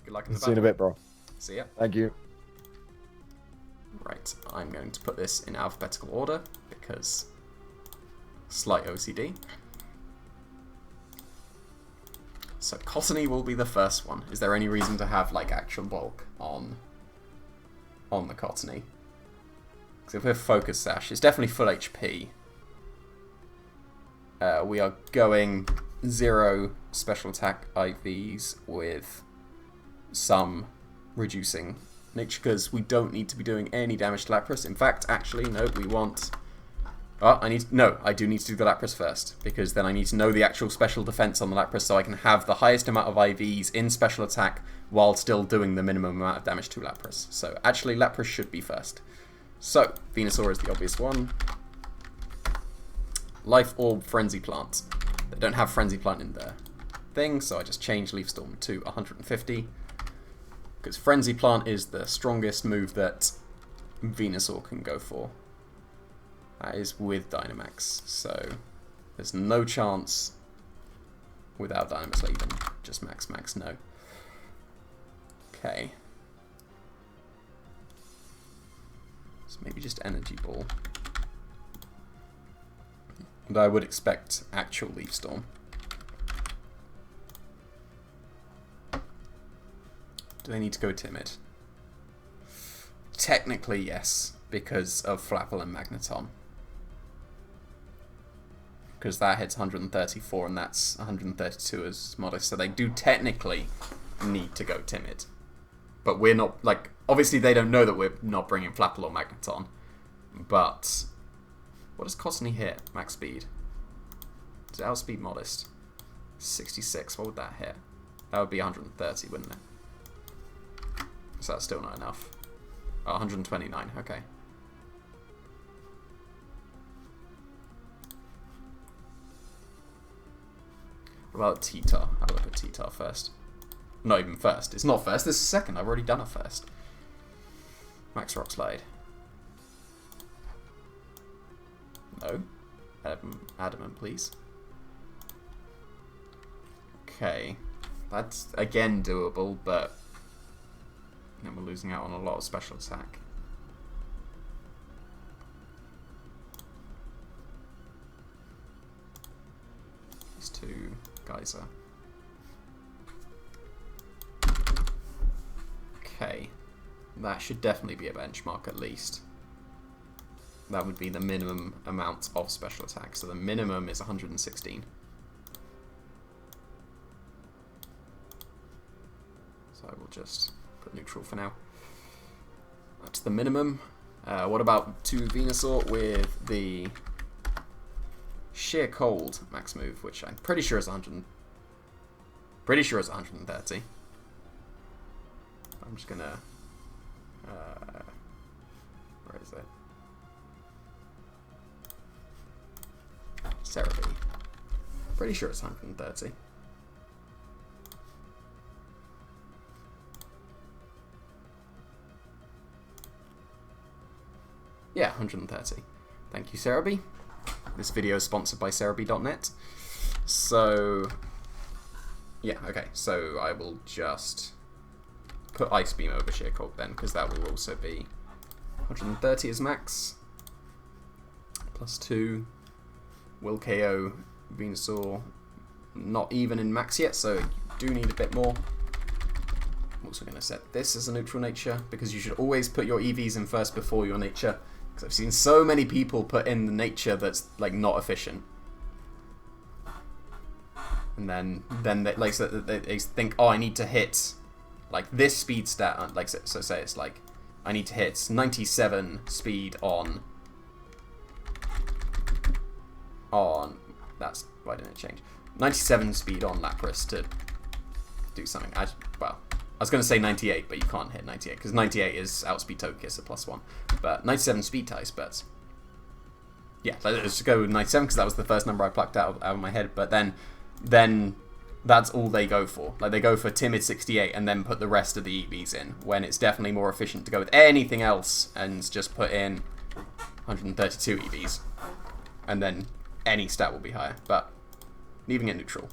Good luck in the battle. See you in a bit, bro. See ya. Thank you. Right, I'm going to put this in alphabetical order because slight OCD. So Cottony will be the first one. Is there any reason to have like actual bulk on the Cottony? Because if we're Focus Sash, it's definitely full HP. We are going 0 special attack IVs with some reducing nature, because we don't need to be doing any damage to Lapras. In fact, actually, no, we want... Oh, I do need to do the Lapras first, because then I need to know the actual special defense on the Lapras so I can have the highest amount of IVs in special attack while still doing the minimum amount of damage to Lapras. So actually, Lapras should be first. So, Venusaur is the obvious one. Life Orb, Frenzy Plant. They don't have Frenzy Plant in their thing, so I just changed Leaf Storm to 150. Because Frenzy Plant is the strongest move that Venusaur can go for. That is with Dynamax, so there's no chance without Dynamax leaving. Just Max, no. Okay. So maybe just Energy Ball. And I would expect actual Leaf Storm. Do they need to go Timid? Technically, yes, because of Flapple and Magneton. Because that hits 134 and that's 132 as Modest, so they do technically need to go Timid. But we're not, like, obviously they don't know that we're not bringing Flapple or Magneton. But what does Cottony hit? Max speed. Does it outspeed Modest? 66, what would that hit? That would be 130, wouldn't it? So that's still not enough. Oh, 129, okay. What about T-Tar? Have a look at T-Tar first. Not even first. It's not first, this is second. I've already done it first. Max Rock Slide. No. Adamant, please. Okay. That's, again, doable, but then we're losing out on a lot of special attack. These two Geyser. Okay. That should definitely be a benchmark at least. That would be the minimum amount of special attack. So the minimum is 116. So I will just put neutral for now. That's the minimum. What about 2 Venusaur with the Sheer Cold max move, which I'm pretty sure is 100. Pretty sure it's 130. I'm just gonna. Where is it? Cerebi. Pretty sure it's 130. Yeah, 130. Thank you, Cerebi. This video is sponsored by Cerebi.net. So, yeah, okay. So I will just put Ice Beam over Sheer Cold then, because that will also be 130 as max. Plus 2. Will KO Venusaur. Not even in max yet, so you do need a bit more. I'm also going to set this as a neutral nature, because you should always put your EVs in first before your nature. Because I've seen so many people put in the nature that's like not efficient, and then they, like, so they think, oh, I need to hit like this speed stat, like so say it's like I need to hit 97 speed on that's why didn't it change 97 speed on Lapras to do something. Well, I was going to say 98, but you can't hit 98, because 98 is outspeed Togekiss at +1. But 97 speed ties, but yeah, let's just go with 97, because that was the first number I plucked out of my head. But then that's all they go for. Like, they go for timid 68 and then put the rest of the EVs in, when it's definitely more efficient to go with anything else and just put in 132 EVs. And then any stat will be higher, but leaving it neutral.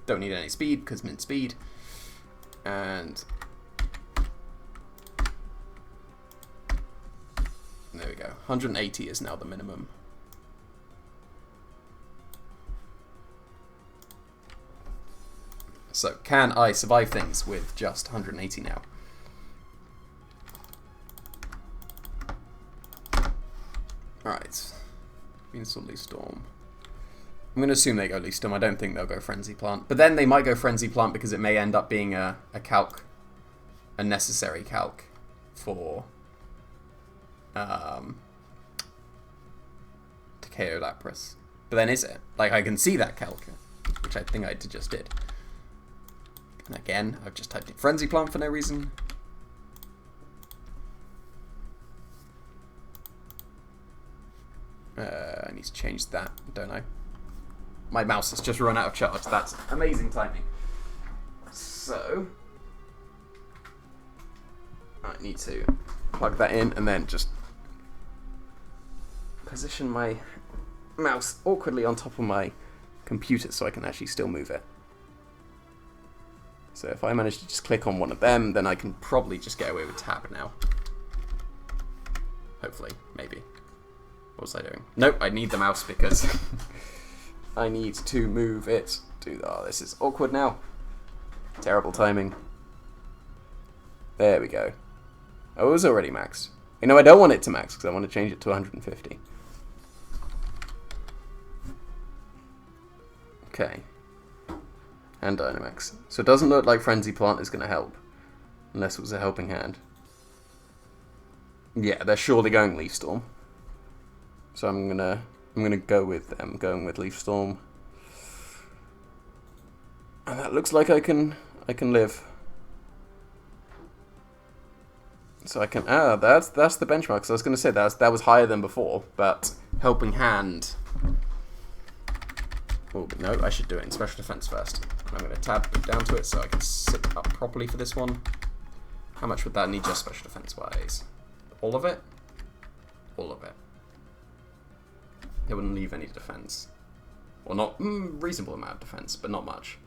Don't need any speed, because min speed. And there we go. 180 is now the minimum. So, can I survive things with just 180 now? Alright. Venusaur, Leaf Storm. I'm going to assume they go Leaf Storm. I don't think they'll go Frenzy Plant. But then they might go Frenzy Plant because it may end up being a calc. A necessary calc for to KO Lapras. But then is it? Like, I can see that calc, which I think I just did. And again, I've just typed in Frenzy Plant for no reason. I need to change that, don't I? My mouse has just run out of charge. That's amazing timing. So, I need to plug that in and then just position my mouse awkwardly on top of my computer so I can actually still move it. So if I manage to just click on one of them, then I can probably just get away with tab now. Hopefully, maybe. What was I doing? Nope, I need the mouse because I need to move it. Oh, this is awkward now. Terrible timing. There we go. Oh, it was already maxed. You know, I don't want it to max because I want to change it to 150. Okay. And Dynamax. So it doesn't look like Frenzy Plant is going to help. Unless it was a helping hand. Yeah, they're surely going Leaf Storm. So I'm gonna go with them, going with Leaf Storm. And that looks like I can live. So I can that's the benchmark. So I was gonna say that was higher than before, but helping hand. Oh no, I should do it in special defense first. I'm gonna tab down to it so I can sit up properly for this one. How much would that need just special defense wise? All of it? All of it. It wouldn't leave any defense. Well, not reasonable amount of defense, but not much.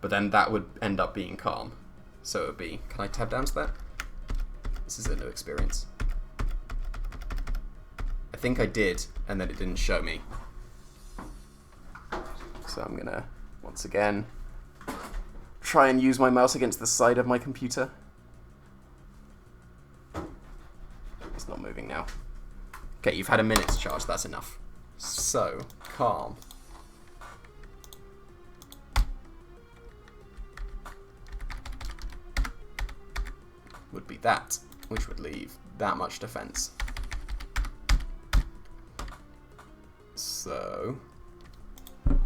But then that would end up being calm. So it would be, can I tab down to that? This is a new experience. I think I did, and then it didn't show me. So I'm gonna, once again, try and use my mouse against the side of my computer. It's not moving now. Okay, you've had a minute to charge, that's enough. So, calm. Would be that, which would leave that much defense. So, how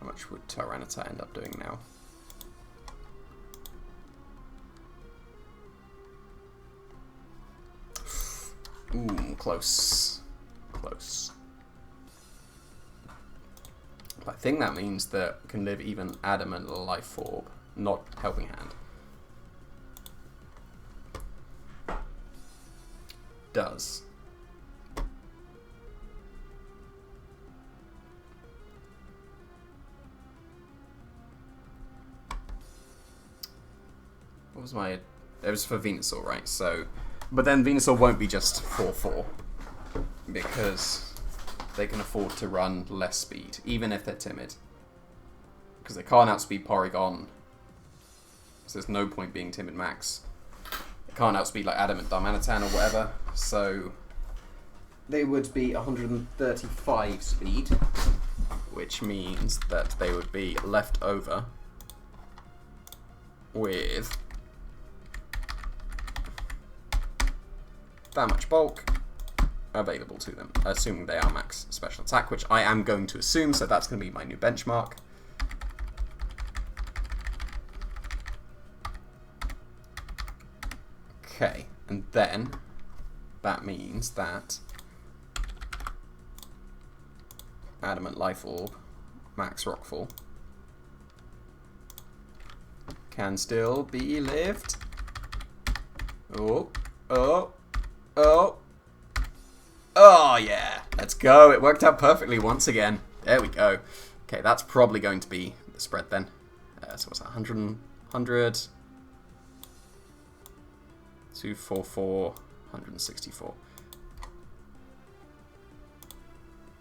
much would Tyranitar end up doing now? Ooh, close. Close. I think that means that can live even Adamant Life Orb, not Helping Hand. Does. What was my... It was for Venusaur, right? So... But then Venusaur won't be just 4-4 because they can afford to run less speed, even if they're timid. Because they can't outspeed Porygon, so there's no point being timid max. They can't outspeed like Adamant Darmanitan or whatever, so they would be 135 speed, which means that they would be left over with that much bulk available to them, assuming they are max special attack, which I am going to assume, so that's going to be my new benchmark. Okay, and then that means that Adamant Life Orb, max Rockfall, can still be lived. Oh, oh. Oh. Oh, yeah. Let's go. It worked out perfectly once again. There we go. Okay, that's probably going to be the spread then. So what's that? 100, 244, 164.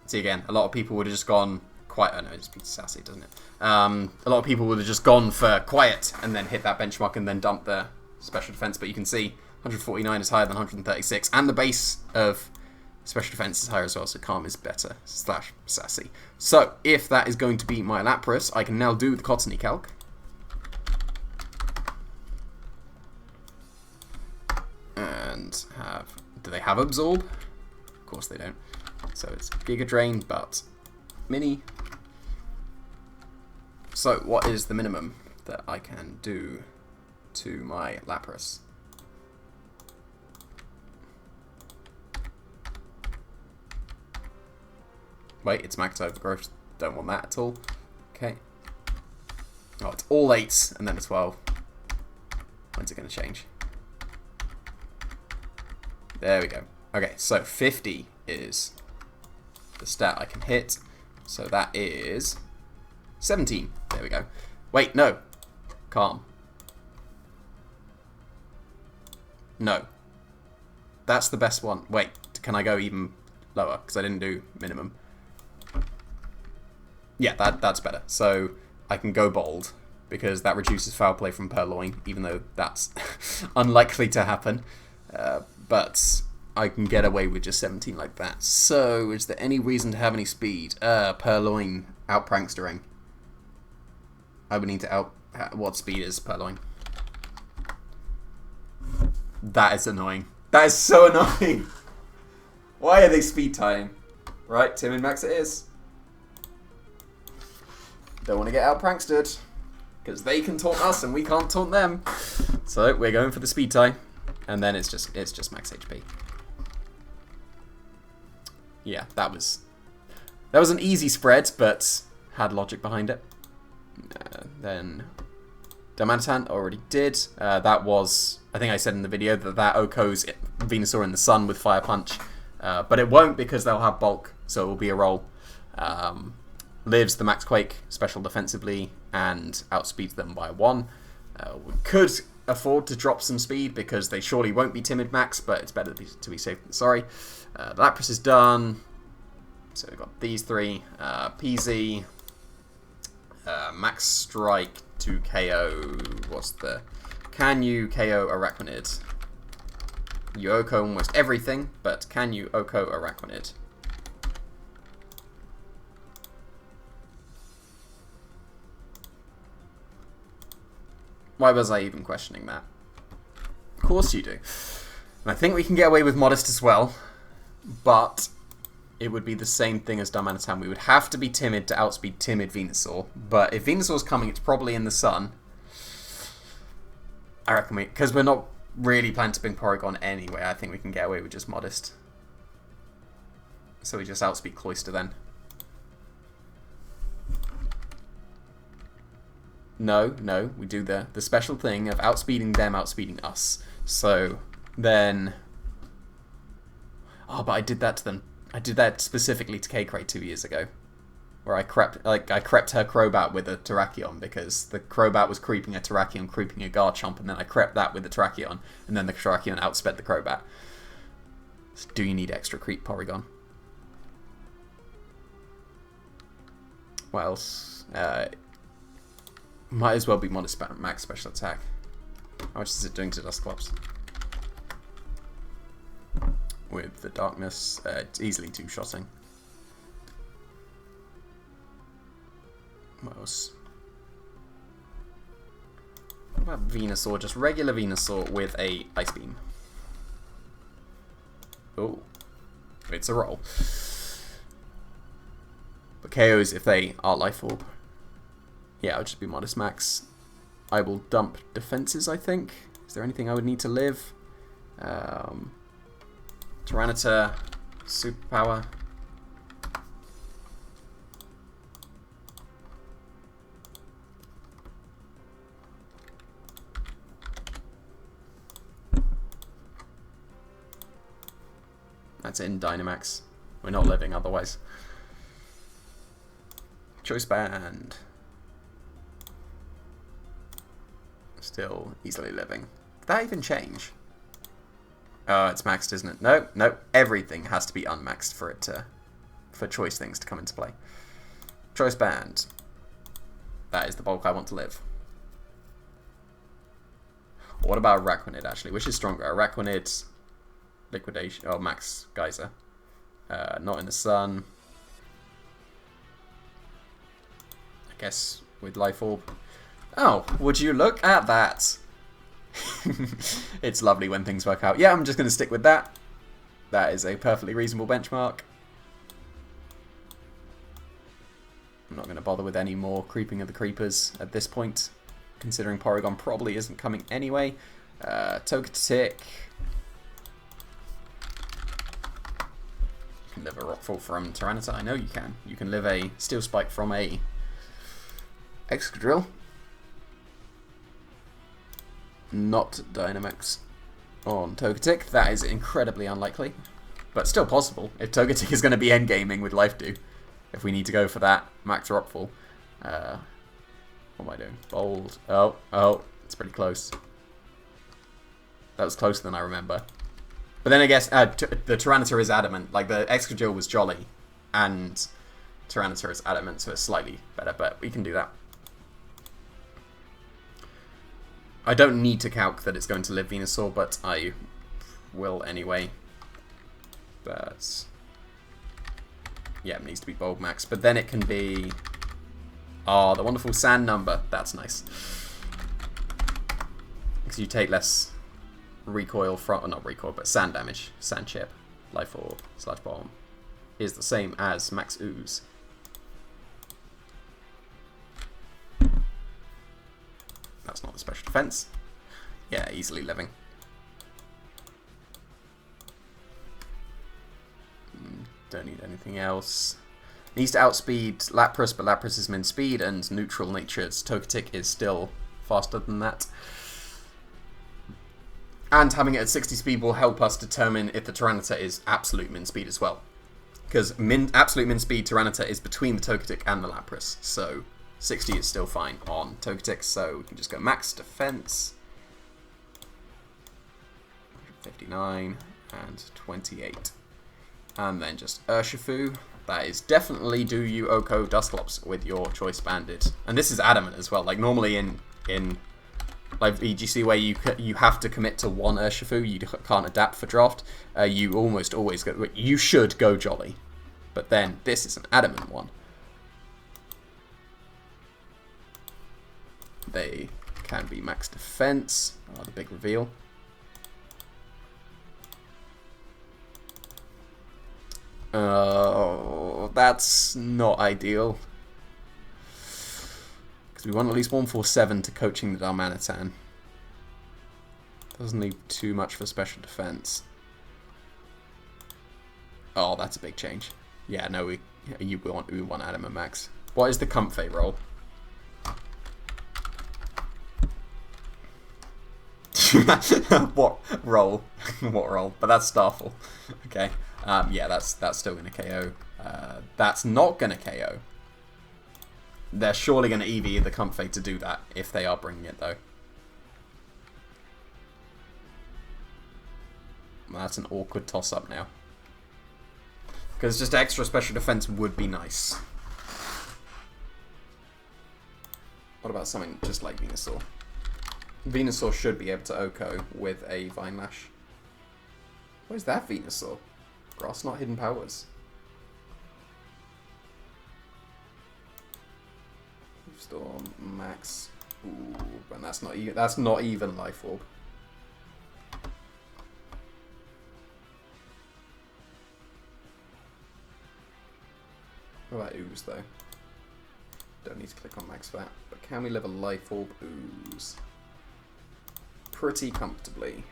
See, again, a lot of people would have just gone quiet. Oh no, it just beats sassy, doesn't it? A lot of people would have just gone for quiet and then hit that benchmark and then dump their special defense. But you can see 149 is higher than 136, and the base of special defense is higher as well. So calm is better / sassy. So if that is going to be my Lapras, I can now do the Cottony calc. And do they have absorb? Of course they don't. So it's Giga Drain, but mini. So what is the minimum that I can do to my Lapras? Wait, it's max overgrowth. Don't want that at all. Okay. Oh, it's all 8s and then a 12. When's it going to change? There we go. Okay, so 50 is the stat I can hit. So that is 17. There we go. Wait, no. Calm. No. That's the best one. Wait, can I go even lower? Because I didn't do minimum. Yeah, that's better. So I can go bold, because that reduces foul play from Purloin, even though that's unlikely to happen. But I can get away with just 17 like that. So, is there any reason to have any speed? Purloin out prankstering. I would need to out... What speed is Purloin? That is annoying. That is so annoying! Why are they speed tying? Right, Tim and Max it is. Don't want to get out prankstered, because they can taunt us and we can't taunt them. So, we're going for the speed tie. And then it's just max HP. Yeah, that was an easy spread, but had logic behind it. Then Darmanitan already did. That was, I think I said in the video that OHKO's Venusaur in the sun with Fire Punch, but it won't because they'll have bulk, so it will be a roll. Lives the Max Quake special defensively and outspeeds them by 1. We could afford to drop some speed because they surely won't be Timid Max, but it's better to be safe than sorry. The Lapras is done. So we've got these 3. PZ, Max Strike to KO. What's the... Can you KO Araquanid? You OHKO almost everything, but can you OHKO Araquanid? Why was I even questioning that? Of course you do. And I think we can get away with Modest as well, but it would be the same thing as Darmanitan. We would have to be timid to outspeed timid Venusaur, but if Venusaur's coming, it's probably in the sun. I reckon because we're not really planning to bring Porygon anyway, I think we can get away with just Modest. So we just outspeed Cloyster then. No, we do the special thing of outspeeding them, outspeeding us. So then... Oh, but I did that to them. I did that specifically to K-Crate 2 years ago. Where I crept her Crobat with a Terrakion because the Crobat was creeping a Terrakion, creeping a Garchomp, and then I crept that with the Terrakion, and then the Terrakion outsped the Crobat. So do you need extra creep Porygon? What else? Might as well be Modest Max Special Attack. How much is it doing to Dusclops? With the Darkness, it's easily 2-shotting. What else? What about Venusaur? Just regular Venusaur with a Ice Beam. Oh, it's a roll. But KOs if they are Life Orb. Yeah, I'll just be Modest Max. I will dump defenses, I think. Is there anything I would need to live? Tyranitar, Superpower. That's it in Dynamax. We're not living otherwise. Choice Band. Still easily living. Did that even change? It's maxed, isn't it? No, everything has to be unmaxed for it to, for choice things to come into play. Choice band. That is the bulk I want to live. What about Araquanid, actually? Which is stronger? Araquanid, Liquidation, or Max Geyser. Not in the sun. I guess with Life Orb. Oh, would you look at that? It's lovely when things work out. Yeah, I'm just going to stick with that. That is a perfectly reasonable benchmark. I'm not going to bother with any more creeping of the creepers at this point, considering Porygon probably isn't coming anyway. Togetic. You can live a Rockfall from Tyranitar. I know you can. You can live a Steel Spike from a Excadrill. Not Dynamax on Togetic. That is incredibly unlikely, but still possible if Togetic is going to be endgaming with Life Dew. If we need to go for that Max Rockfall. What am I doing? Bold. Oh, it's pretty close. That was closer than I remember. But then I guess the Tyranitar is adamant. Like, the Excadrill was jolly, and Tyranitar is adamant, so it's slightly better, but we can do that. I don't need to calc that it's going to live Venusaur, but I will anyway. But yeah, it needs to be Bulb Max. But then it can be... Oh, the wonderful sand number. That's nice. Because you take less recoil from... not recoil, but sand damage. Sand Chip, Life Orb, Sludge Bomb is the same as Max Ooze. That's not the special defense. Yeah, easily living. Don't need anything else. Needs to outspeed Lapras, but Lapras is min speed, and neutral natured Togetic is still faster than that. And having it at 60 speed will help us determine if the Tyranitar is absolute min speed as well. Because absolute min speed Tyranitar is between the Togetic and the Lapras, so 60 is still fine on Togetic, so we can just go max defense. 59 and 28. And then just Urshifu. That is definitely do you Oko Dusclops with your choice banded. And this is adamant as well. Like normally in like VGC where you have to commit to one Urshifu, you can't adapt for draft. You almost always go. You should go Jolly, but then this is an adamant one. They can be max defense. Oh, the big reveal. That's not ideal. Because we want at least 147 to coaching the Darmanitan. Doesn't leave too much for special defense. Oh, that's a big change. Yeah, no, we want Adamant Max. What is the Comfey roll? What roll? What roll? But that's Starfall. Okay. Yeah, that's still going to KO. That's not going to KO. They're surely going to EV the Comfey to do that, if they are bringing it, though. That's an awkward toss-up now. Because just extra special defense would be nice. What about something just like Venusaur? Venusaur should be able to Oko with a Vine Lash. What is that Venusaur? Grass not hidden powers. Storm Max. Ooh, and that's not even Life Orb. What about Ooze though? Don't need to click on Max for that. But can we live a Life Orb Ooze? Pretty comfortably.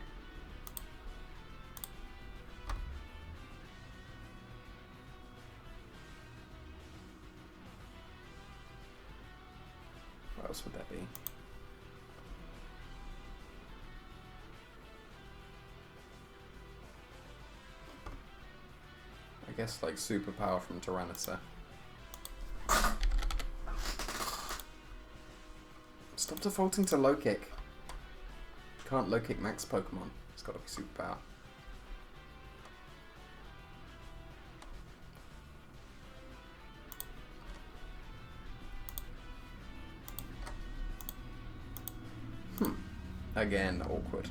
What else would that be? I guess like superpower from Tyranitar. Stop defaulting to low kick. Can't low kick max Pokemon. It's got to be superpower. again, awkward.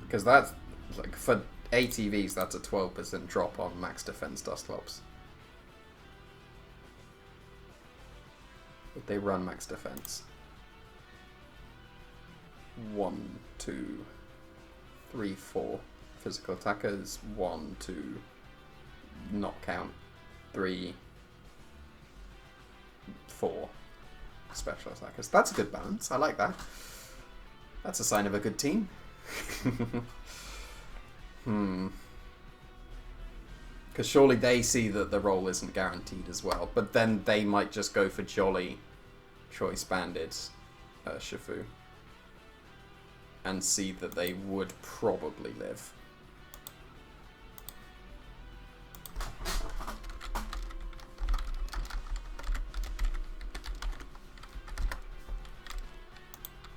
Because that's, like, for ATVs, that's a 12% drop on max defense Dusclops. Would they run max defense? 1, 2, 3, 4 physical attackers. 1, 2, not count. 3, 4 special attackers. That's a good balance. I like that. That's a sign of a good team. Because surely they see that the role isn't guaranteed as well. But then they might just go for Jolly, Choice Banded, Shifu. And see that they would probably live.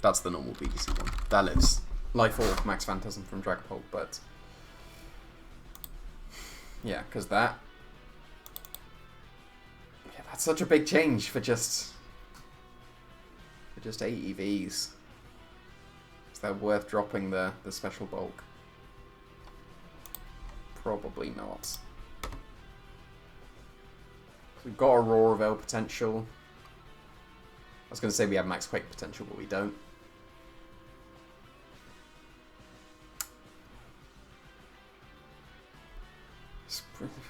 That's the normal VGC one. That lives. Life Orb, Max Phantasm from Dragapult, but... yeah, because that... yeah, that's such a big change for just... 8 EVs. Is that worth dropping the special bulk? Probably not. We've got Aurora Veil potential. I was going to say we have Max Quake potential, but we don't.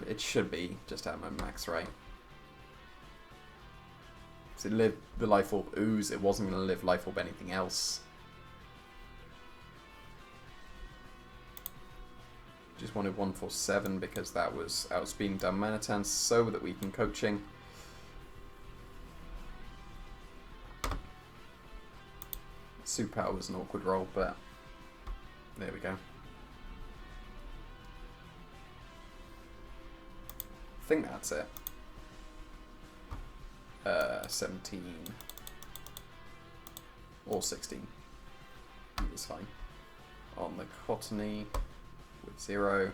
It should be just at my max, right? So it lived the Life Orb Ooze, it wasn't going to live Life Orb anything else. Just wanted 147 because that was outspeeding down Manitans so that we can coaching. Super Power was an awkward roll, but there we go. I think that's it. 17 or 16 is fine. On the Cottony with 0.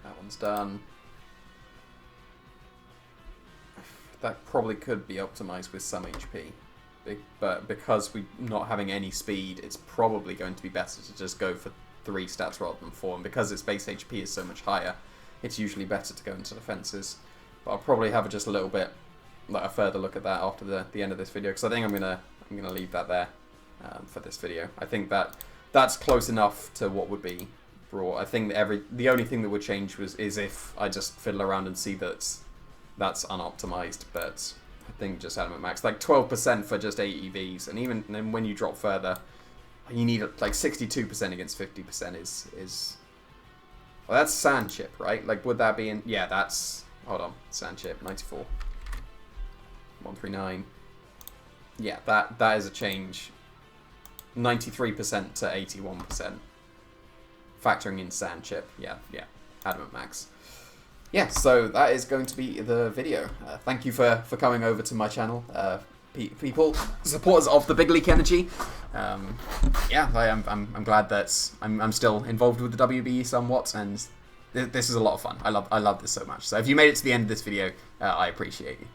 That one's done. That probably could be optimized with some HP. But because we're not having any speed, it's probably going to be better to just go for 3 stats rather than 4. And because its base HP is so much higher, it's usually better to go into defenses. But I'll probably have just a little bit, like a further look at that after the end of this video, because I think I'm gonna leave that there for this video. I think that's close enough to what would be brought. I think the only thing that would change is if I just fiddle around and see that's unoptimized. But I think just Adamant Max, like 12% for just 8 EVs, and even then when you drop further, you need like 62% against 50% is. Well, that's Sand Chip, right? Like, would that be in? Yeah, that's. Hold on, Sand Chip 94, 139. Yeah, that is a change. 93% to 81%. Factoring in Sand Chip. Yeah, Adamant Max. Yeah, so that is going to be the video. Thank you for coming over to my channel, people, supporters of the Big Leek Energy. Yeah, I'm glad that I'm still involved with the WBE somewhat, and this is a lot of fun. I love this so much. So if you made it to the end of this video, I appreciate you.